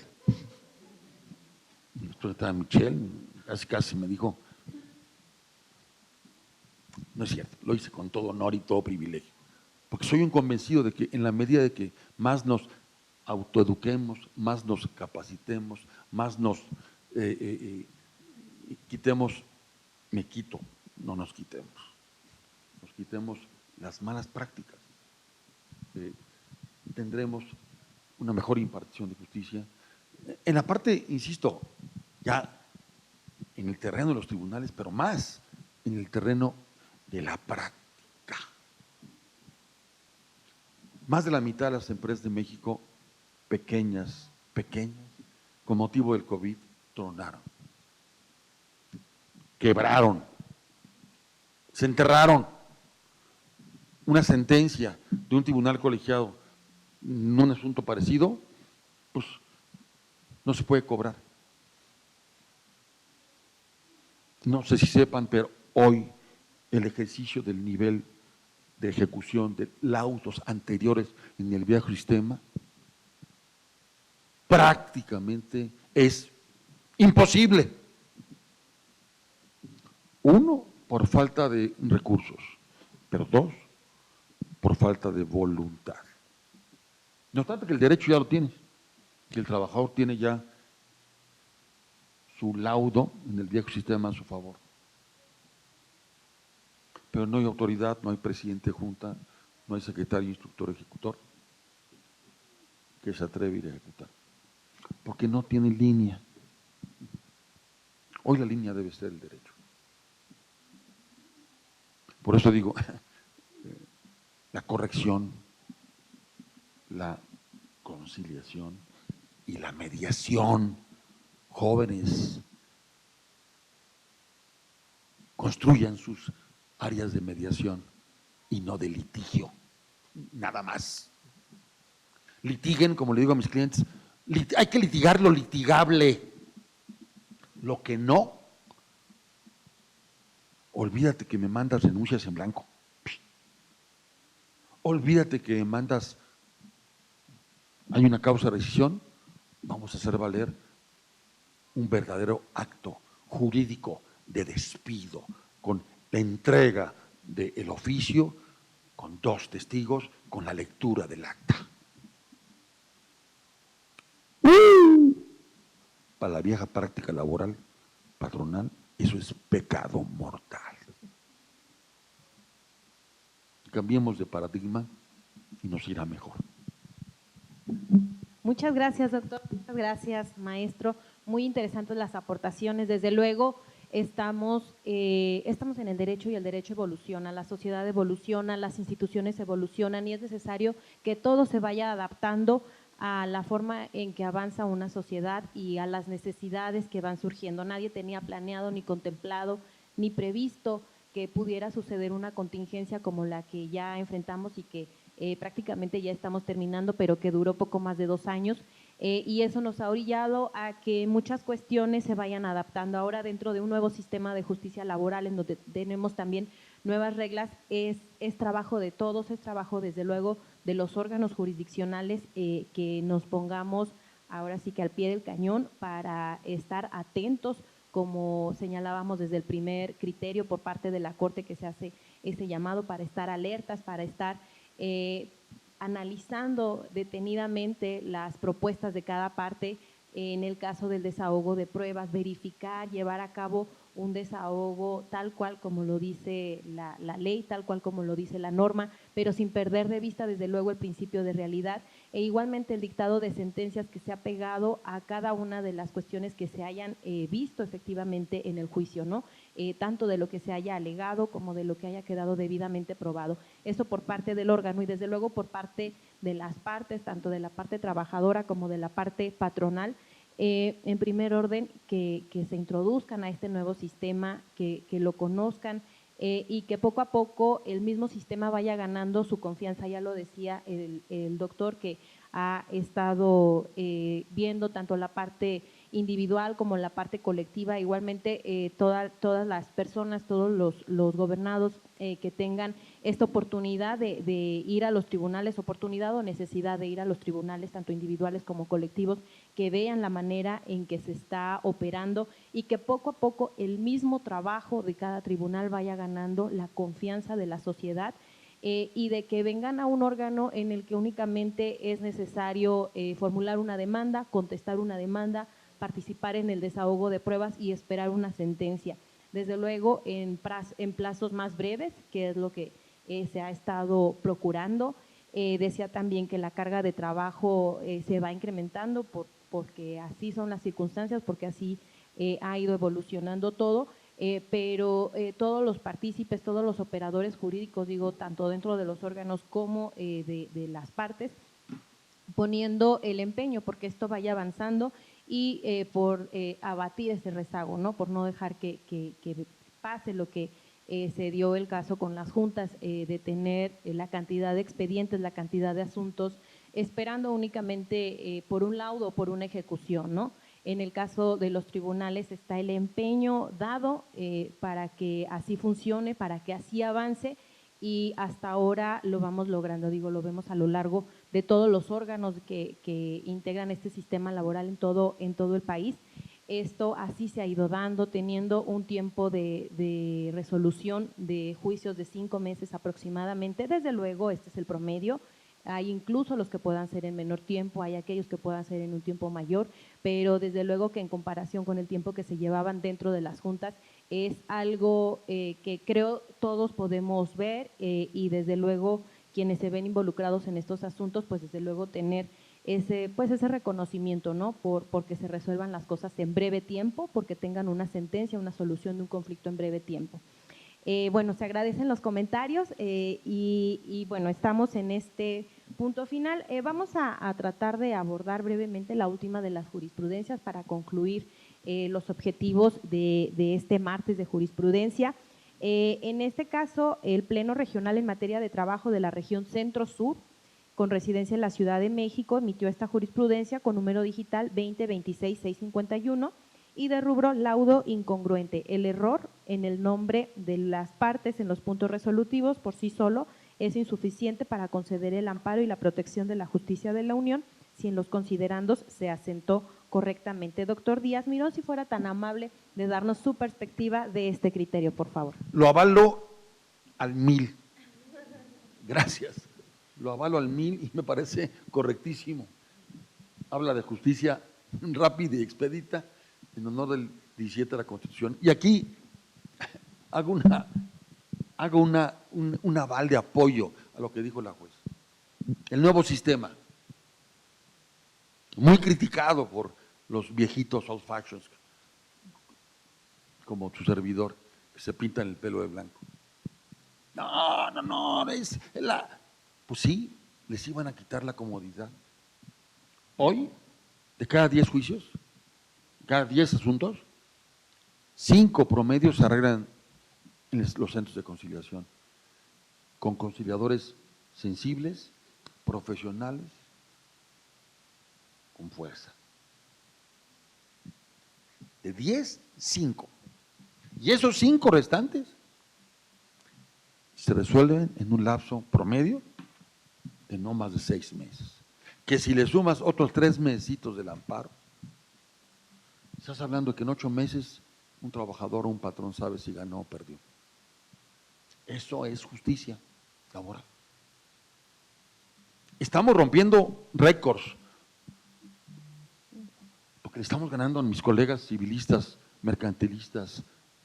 El doctor Estrada Michel casi me dijo, No es cierto, lo hice con todo honor y todo privilegio, porque soy un convencido de que en la medida de que más nos autoeduquemos, más nos capacitemos, más nos quitemos, no nos quitemos las malas prácticas, tendremos una mejor impartición de justicia. En la parte, insisto, ya en el terreno de los tribunales, pero más en el terreno de la práctica. Más de la mitad de las empresas de México, pequeñas, con motivo del COVID, tronaron, quebraron, se enterraron. Una sentencia de un tribunal colegiado en un asunto parecido, pues no se puede cobrar. No sé si sepan, pero hoy el ejercicio del nivel de ejecución de laudos anteriores en el viejo sistema prácticamente es imposible. Uno, por falta de recursos, pero dos, por falta de voluntad. No obstante que el derecho ya lo tiene, que el trabajador tiene ya su laudo en el viejo sistema a su favor. Pero no hay autoridad, no hay presidente de junta, no hay secretario, instructor, ejecutor que se atreve a ir a ejecutar, porque no tiene línea. Hoy la línea debe ser el derecho. Por eso digo, la corrección, la conciliación y la mediación. Jóvenes, construyan sus áreas de mediación y no de litigio, nada más. Litiguen, como le digo a mis clientes, hay que litigar lo litigable, lo que no, olvídate que me mandas renuncias en blanco, olvídate que mandas, hay una causa de rescisión, vamos a hacer valer un verdadero acto jurídico de despido, con la entrega del oficio, con 2 testigos, con la lectura del acta. Para la vieja práctica laboral, patronal, eso es pecado mortal. Cambiemos de paradigma y nos irá mejor.
Muchas gracias, doctor. Muchas gracias, maestro. Muy interesantes las aportaciones. Desde luego, estamos en el derecho y el derecho evoluciona, la sociedad evoluciona, las instituciones evolucionan y es necesario que todo se vaya adaptando a la forma en que avanza una sociedad y a las necesidades que van surgiendo. Nadie tenía planeado, ni contemplado, ni previsto que pudiera suceder una contingencia como la que ya enfrentamos y que prácticamente ya estamos terminando, pero que duró poco más de 2 años, y eso nos ha orillado a que muchas cuestiones se vayan adaptando. Ahora, dentro de un nuevo sistema de justicia laboral, en donde tenemos también nuevas reglas, es trabajo de todos, es trabajo desde luego de los órganos jurisdiccionales, que nos pongamos ahora sí que al pie del cañón para estar atentos, como señalábamos desde el primer criterio por parte de la Corte, que se hace ese llamado para estar alertas, para estar analizando detenidamente las propuestas de cada parte. En el caso del desahogo de pruebas, verificar, llevar a cabo un desahogo tal cual como lo dice la ley, tal cual como lo dice la norma, pero sin perder de vista desde luego el principio de realidad, e igualmente el dictado de sentencias que se ha pegado a cada una de las cuestiones que se hayan visto efectivamente en el juicio, ¿no? Tanto de lo que se haya alegado como de lo que haya quedado debidamente probado. Eso por parte del órgano y desde luego por parte de las partes, tanto de la parte trabajadora como de la parte patronal. En primer orden, que se introduzcan a este nuevo sistema, que lo conozcan, y que poco a poco el mismo sistema vaya ganando su confianza. Ya lo decía el doctor, que ha estado viendo tanto la parte individual como en la parte colectiva. Igualmente, todas las personas, todos los gobernados que tengan esta oportunidad de ir a los tribunales, oportunidad o necesidad de ir a los tribunales, tanto individuales como colectivos, que vean la manera en que se está operando y que poco a poco el mismo trabajo de cada tribunal vaya ganando la confianza de la sociedad. Y de que vengan a un órgano en el que únicamente es necesario formular una demanda, contestar una demanda, participar en el desahogo de pruebas y esperar una sentencia. Desde luego en plazos más breves, que es lo que se ha estado procurando. Decía también que la carga de trabajo se va incrementando porque así son las circunstancias, porque así ha ido evolucionando todo. Pero todos los partícipes, todos los operadores jurídicos, digo, tanto dentro de los órganos como de las partes, poniendo el empeño porque esto vaya avanzando y por abatir ese rezago, ¿no? Por no dejar que pase lo que se dio el caso con las juntas, de tener la cantidad de expedientes, la cantidad de asuntos, esperando únicamente por un laudo o por una ejecución, ¿no? En el caso de los tribunales está el empeño dado para que así funcione, para que así avance y hasta ahora lo vamos logrando, digo, lo vemos a lo largo de todos los órganos que integran este sistema laboral en todo el país. Esto así se ha ido dando, teniendo un tiempo de resolución de juicios de 5 meses aproximadamente. Desde luego, este es el promedio. Hay incluso los que puedan ser en menor tiempo, hay aquellos que puedan ser en un tiempo mayor, pero desde luego que en comparación con el tiempo que se llevaban dentro de las juntas es algo que creo todos podemos ver y desde luego quienes se ven involucrados en estos asuntos, pues desde luego tener ese reconocimiento, ¿no? Porque se resuelvan las cosas en breve tiempo, porque tengan una sentencia, una solución de un conflicto en breve tiempo. Bueno, se agradecen los comentarios y bueno, estamos en este punto final. Vamos a tratar de abordar brevemente la última de las jurisprudencias para concluir los objetivos de este martes de jurisprudencia. En este caso, el Pleno Regional en materia de trabajo de la región Centro-Sur, con residencia en la Ciudad de México, emitió esta jurisprudencia con número digital 20-26-651 y de rubro laudo incongruente. El error en el nombre de las partes en los puntos resolutivos por sí solo es insuficiente para conceder el amparo y la protección de la justicia de la Unión si en los considerandos se asentó correctamente. Doctor Díaz Mirón, si fuera tan amable de darnos su perspectiva de este criterio, por favor.
Lo avalo al 1000. Gracias. Lo avalo al 1000 y me parece correctísimo. Habla de justicia rápida y expedita en honor del 17 de la Constitución. Y aquí hago un aval de apoyo a lo que dijo la juez. El nuevo sistema, muy criticado por los viejitos old fashions, como su servidor, que se pintan el pelo de blanco. No, pues sí, les iban a quitar la comodidad. Hoy, de cada 10 juicios, cada 10 asuntos, 5 promedios se arreglan en los centros de conciliación, con conciliadores sensibles, profesionales, con fuerza. De 10, 5. Y esos 5 restantes se resuelven en un lapso promedio de no más de 6 meses. Que si le sumas otros 3 mesecitos del amparo, estás hablando de que en 8 meses un trabajador o un patrón sabe si ganó o perdió. Eso es justicia laboral. Estamos rompiendo récords, porque le estamos ganando a mis colegas civilistas, mercantilistas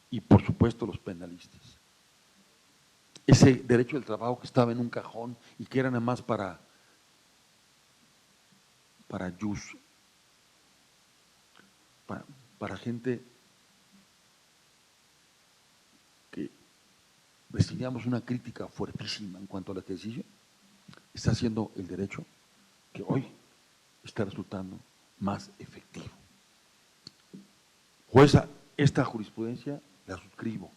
y por supuesto los penalistas. Ese derecho del trabajo que estaba en un cajón y que era nada más para gente que recibíamos una crítica fuertísima en cuanto al ejercicio, está haciendo el derecho que hoy está resultando más efectivo. Jueza, esta jurisprudencia la suscribo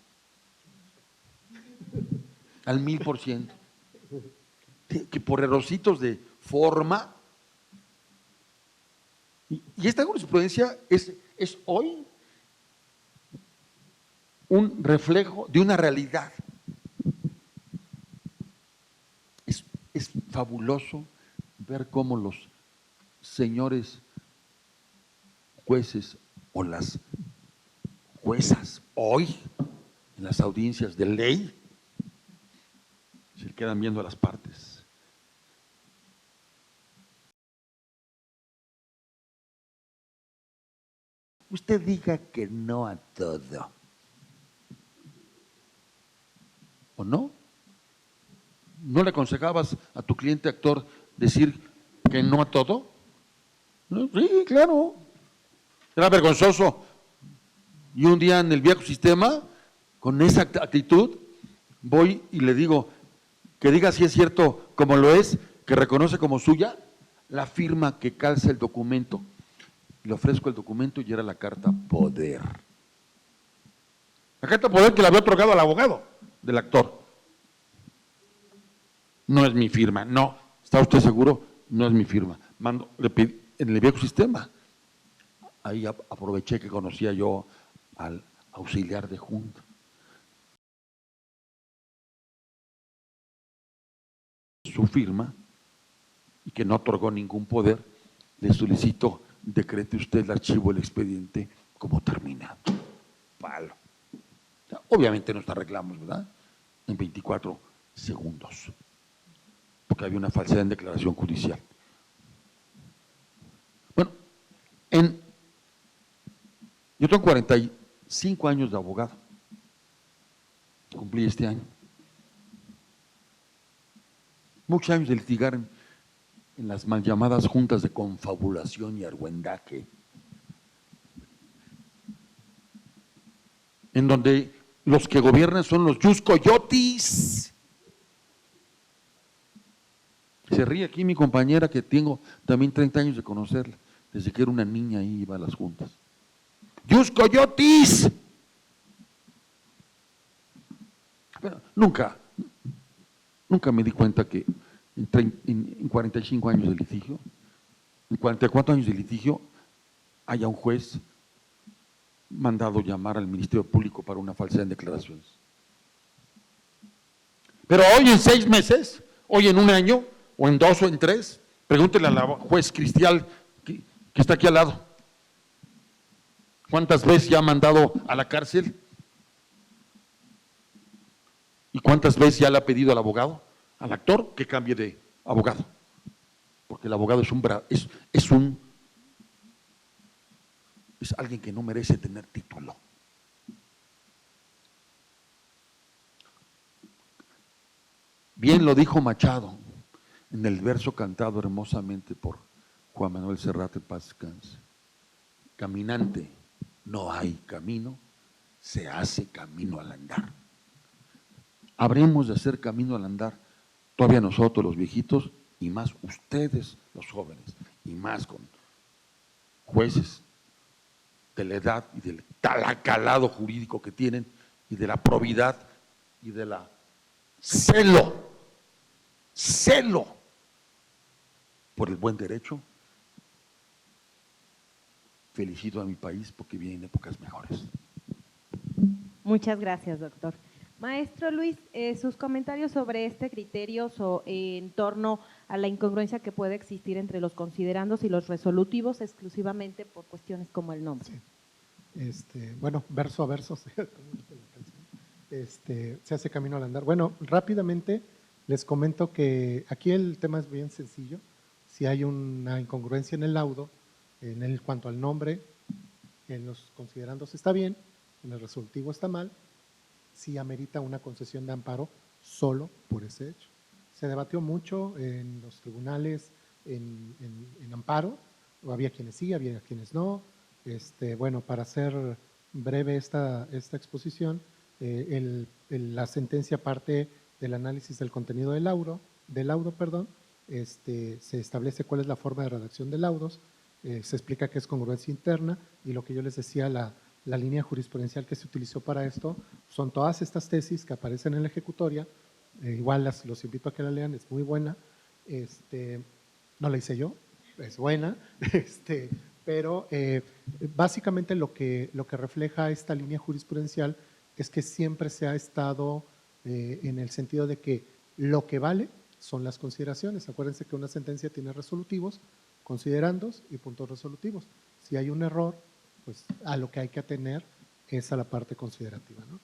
al 1000%. Que por errorcitos de forma Y esta jurisprudencia es hoy un reflejo de una realidad. Es fabuloso ver cómo los señores jueces o las juezas hoy en las audiencias de ley se quedan viendo a las partes. Usted diga que no a todo. ¿O no? ¿No le aconsejabas a tu cliente actor decir que no a todo? ¿No? Sí, claro. Era vergonzoso. Y un día en el viejo sistema, con esa actitud, voy y le digo que diga si es cierto como lo es, que reconoce como suya la firma que calza el documento. Le ofrezco el documento y era la carta poder. La carta poder que le había otorgado al abogado del actor. No es mi firma, no. ¿Está usted seguro? No es mi firma. Le pedí, en el viejo sistema. Ahí aproveché que conocía yo al auxiliar de junta. Su firma y que no otorgó ningún poder, le solicito decrete usted el archivo del expediente como terminado. Palo. O sea, obviamente nos arreglamos, ¿verdad? En 24 segundos. Porque había una falsedad en declaración judicial. Bueno, yo tengo 45 años de abogado. Cumplí este año. Muchos años de litigar en las mal llamadas juntas de confabulación y argüendaje, en donde los que gobiernan son los yuscoyotis. Se ríe aquí mi compañera, que tengo también 30 años de conocerla, desde que era una niña ahí iba a las juntas. ¡Yuscoyotis! Bueno, nunca me di cuenta que en 45 años de litigio, en 44 años de litigio, haya un juez mandado llamar al Ministerio Público para una falsedad en declaraciones. Pero hoy en 6 meses, hoy en un año, o en 2 o en 3, pregúntele a la juez Cristial que está aquí al lado. ¿Cuántas veces ya ha mandado a la cárcel? ¿Y cuántas veces ya le ha pedido al abogado, al actor, que cambie de abogado? Porque el abogado es alguien que no merece tener título. Bien lo dijo Machado en el verso cantado hermosamente por Juan Manuel Serrat, en paz descanse. Caminante, no hay camino, se hace camino al andar. Habremos de hacer camino al andar, todavía nosotros los viejitos, y más ustedes los jóvenes, y más con jueces de la edad y del calado jurídico que tienen, y de la probidad y de la celo por el buen derecho. Felicito a mi país porque vienen épocas mejores.
Muchas gracias, doctor. Maestro Luis, sus comentarios sobre este criterio en torno a la incongruencia que puede existir entre los considerandos y los resolutivos exclusivamente por cuestiones como el nombre.
Sí. Bueno, verso a verso se hace camino al andar. Bueno, rápidamente les comento que aquí el tema es bien sencillo. Si hay una incongruencia en el laudo, en cuanto al nombre, en los considerandos está bien, en el resolutivo está mal, si amerita una concesión de amparo solo por ese hecho. Se debatió mucho en los tribunales en amparo, había quienes sí, había quienes no. Bueno, para hacer breve esta exposición, la sentencia parte del análisis del contenido del laudo, se establece cuál es la forma de redacción de laudos, se explica qué es congruencia interna y lo que yo les decía, la línea jurisprudencial que se utilizó para esto son todas estas tesis que aparecen en la ejecutoria, igual los invito a que la lean, es muy buena, no la hice yo, es buena, pero básicamente lo que refleja esta línea jurisprudencial es que siempre se ha estado en el sentido de que lo que vale son las consideraciones. Acuérdense que una sentencia tiene resolutivos, considerandos y puntos resolutivos. Si hay un error, pues a lo que hay que atener es a la parte considerativa, ¿no?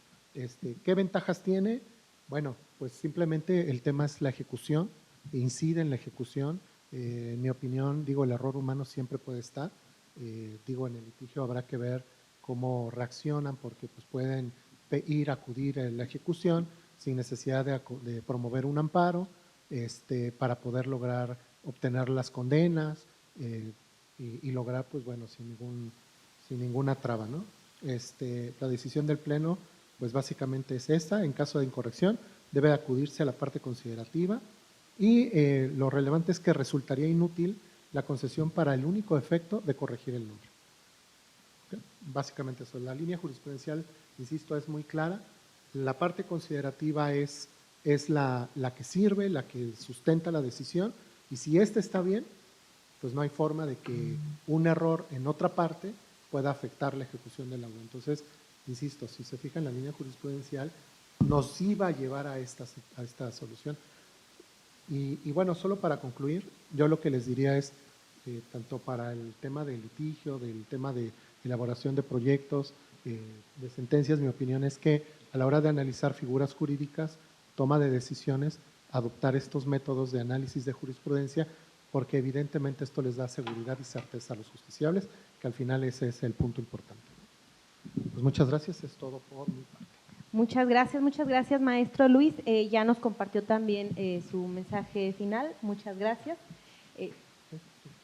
¿Qué ventajas tiene? Bueno, pues simplemente el tema es la ejecución, incide en la ejecución. En mi opinión, digo, el error humano siempre puede estar. Digo, en el litigio habrá que ver cómo reaccionan, porque pues pueden acudir a la ejecución sin necesidad de promover un amparo, para poder lograr obtener las condenas y lograr, pues bueno, sin ninguna traba, ¿no? La decisión del Pleno, pues básicamente es esta. En caso de incorrección, debe acudirse a la parte considerativa y lo relevante es que resultaría inútil la concesión para el único efecto de corregir el nombre. ¿Okay? Básicamente eso. La línea jurisprudencial, insisto, es muy clara. La parte considerativa es la que sirve, la que sustenta la decisión, y si está bien, pues no hay forma de que un error en otra parte pueda afectar la ejecución del agua. Entonces, insisto, si se fija en la línea jurisprudencial, nos iba a llevar a esta solución. Y bueno, solo para concluir, yo lo que les diría es, tanto para el tema del litigio, del tema de elaboración de proyectos, de sentencias, mi opinión es que a la hora de analizar figuras jurídicas, toma de decisiones, adoptar estos métodos de análisis de jurisprudencia, porque evidentemente esto les da seguridad y certeza a los justiciables, que al final ese es el punto importante. Pues muchas gracias, es todo por mi parte.
Muchas gracias, maestro Luis. Ya nos compartió también su mensaje final. Muchas gracias.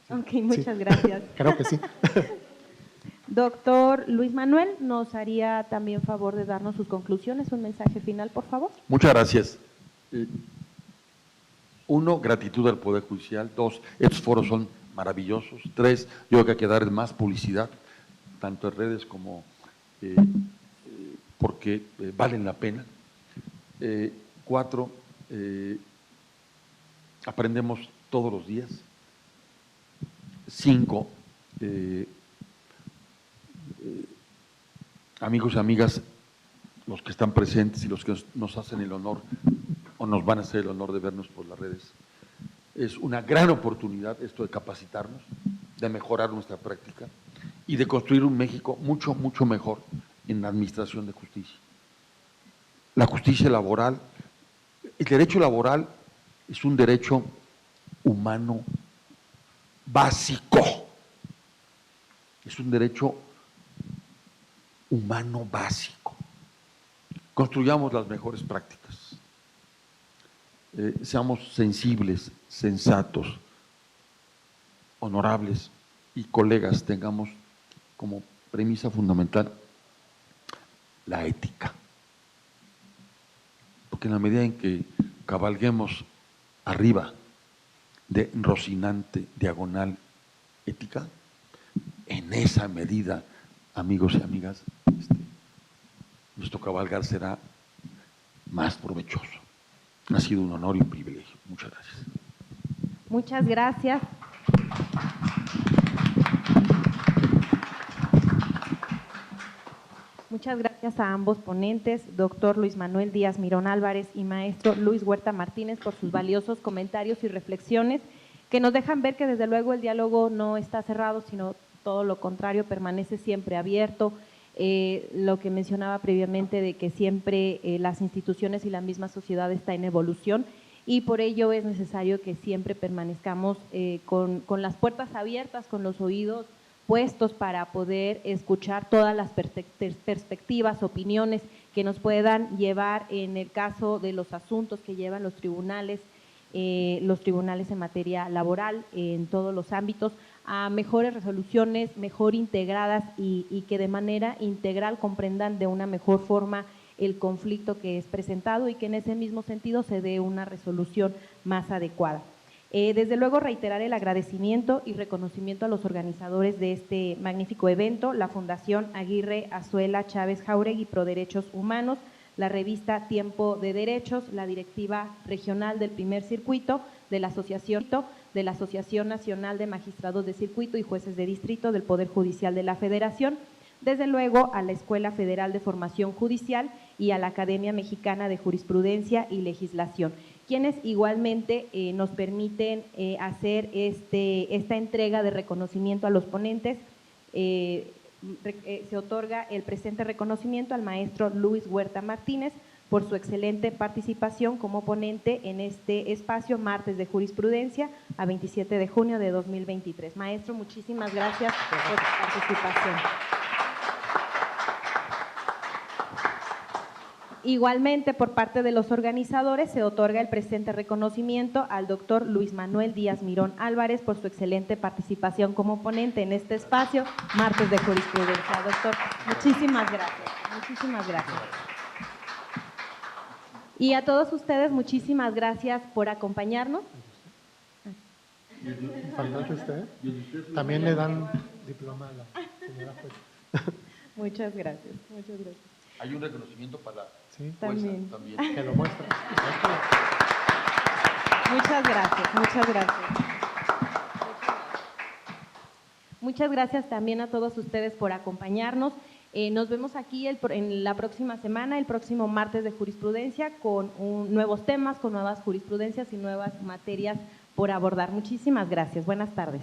Ok, muchas gracias.
Creo que sí.
Doctor Luis Manuel, ¿nos haría también favor de darnos sus conclusiones, un mensaje final, por favor?
Muchas gracias. Uno, gratitud al Poder Judicial. Dos, estos foros son maravillosos. Tres, yo creo que hay que dar más publicidad, tanto en redes como porque valen la pena. Cuatro, aprendemos todos los días. Cinco, amigos y amigas, los que están presentes y los que nos hacen el honor o nos van a hacer el honor de vernos por las redes, es una gran oportunidad esto de capacitarnos, de mejorar nuestra práctica y de construir un México mucho, mucho mejor en la administración de justicia. La justicia laboral, el derecho laboral es un derecho humano básico, es un derecho humano básico. Construyamos las mejores prácticas, seamos sensibles, sensatos, honorables y colegas, tengamos como premisa fundamental la ética. Porque en la medida en que cabalguemos arriba de Rocinante, diagonal, ética, en esa medida, amigos y amigas, nuestro cabalgar será más provechoso. Ha sido un honor y un privilegio. Muchas gracias.
Muchas gracias. Muchas gracias a ambos ponentes, doctor Luis Manuel Díaz Mirón Álvarez y maestro Luis Huerta Martínez, por sus valiosos comentarios y reflexiones que nos dejan ver que desde luego el diálogo no está cerrado, sino todo lo contrario, permanece siempre abierto. Lo que mencionaba previamente de que siempre las instituciones y la misma sociedad está en evolución y por ello es necesario que siempre permanezcamos con las puertas abiertas, con los oídos puestos para poder escuchar todas las perspectivas, opiniones que nos puedan llevar en el caso de los asuntos que llevan los tribunales en materia laboral, en todos los ámbitos, a mejores resoluciones, mejor integradas y que de manera integral comprendan de una mejor forma el conflicto que es presentado y que en ese mismo sentido se dé una resolución más adecuada. Desde luego reiterar el agradecimiento y reconocimiento a los organizadores de este magnífico evento, la Fundación Aguirre Azuela Chávez Jáuregui Pro Derechos Humanos, la revista Tiempo de Derechos, la directiva regional del primer circuito de la Asociación de la Asociación Nacional de Magistrados de Circuito y Jueces de Distrito del Poder Judicial de la Federación, desde luego a la Escuela Federal de Formación Judicial y a la Academia Mexicana de Jurisprudencia y Legislación, quienes igualmente nos permiten hacer esta entrega de reconocimiento a los ponentes. Se otorga el presente reconocimiento al maestro Luis Huerta Martínez por su excelente participación como ponente en este espacio Martes de Jurisprudencia a 27 de junio de 2023. Maestro, muchísimas gracias por su participación. Igualmente, por parte de los organizadores, se otorga el presente reconocimiento al doctor Luis Manuel Díaz Mirón Álvarez por su excelente participación como ponente en este espacio, Martes de Jurisprudencia. Doctor, muchísimas gracias. Muchísimas gracias. Y a todos ustedes, muchísimas gracias por acompañarnos.
¿Faltante usted? También le dan diploma a la señora jueza.
Muchas gracias. Muchas gracias.
Hay un reconocimiento para
Sí,
También.
también.
que lo muestra.
Muchas gracias, muchas gracias. Muchas gracias también a todos ustedes por acompañarnos. Nos vemos aquí en la próxima semana, el próximo martes de jurisprudencia, con nuevos temas, con nuevas jurisprudencias y nuevas materias por abordar. Muchísimas gracias. Buenas tardes.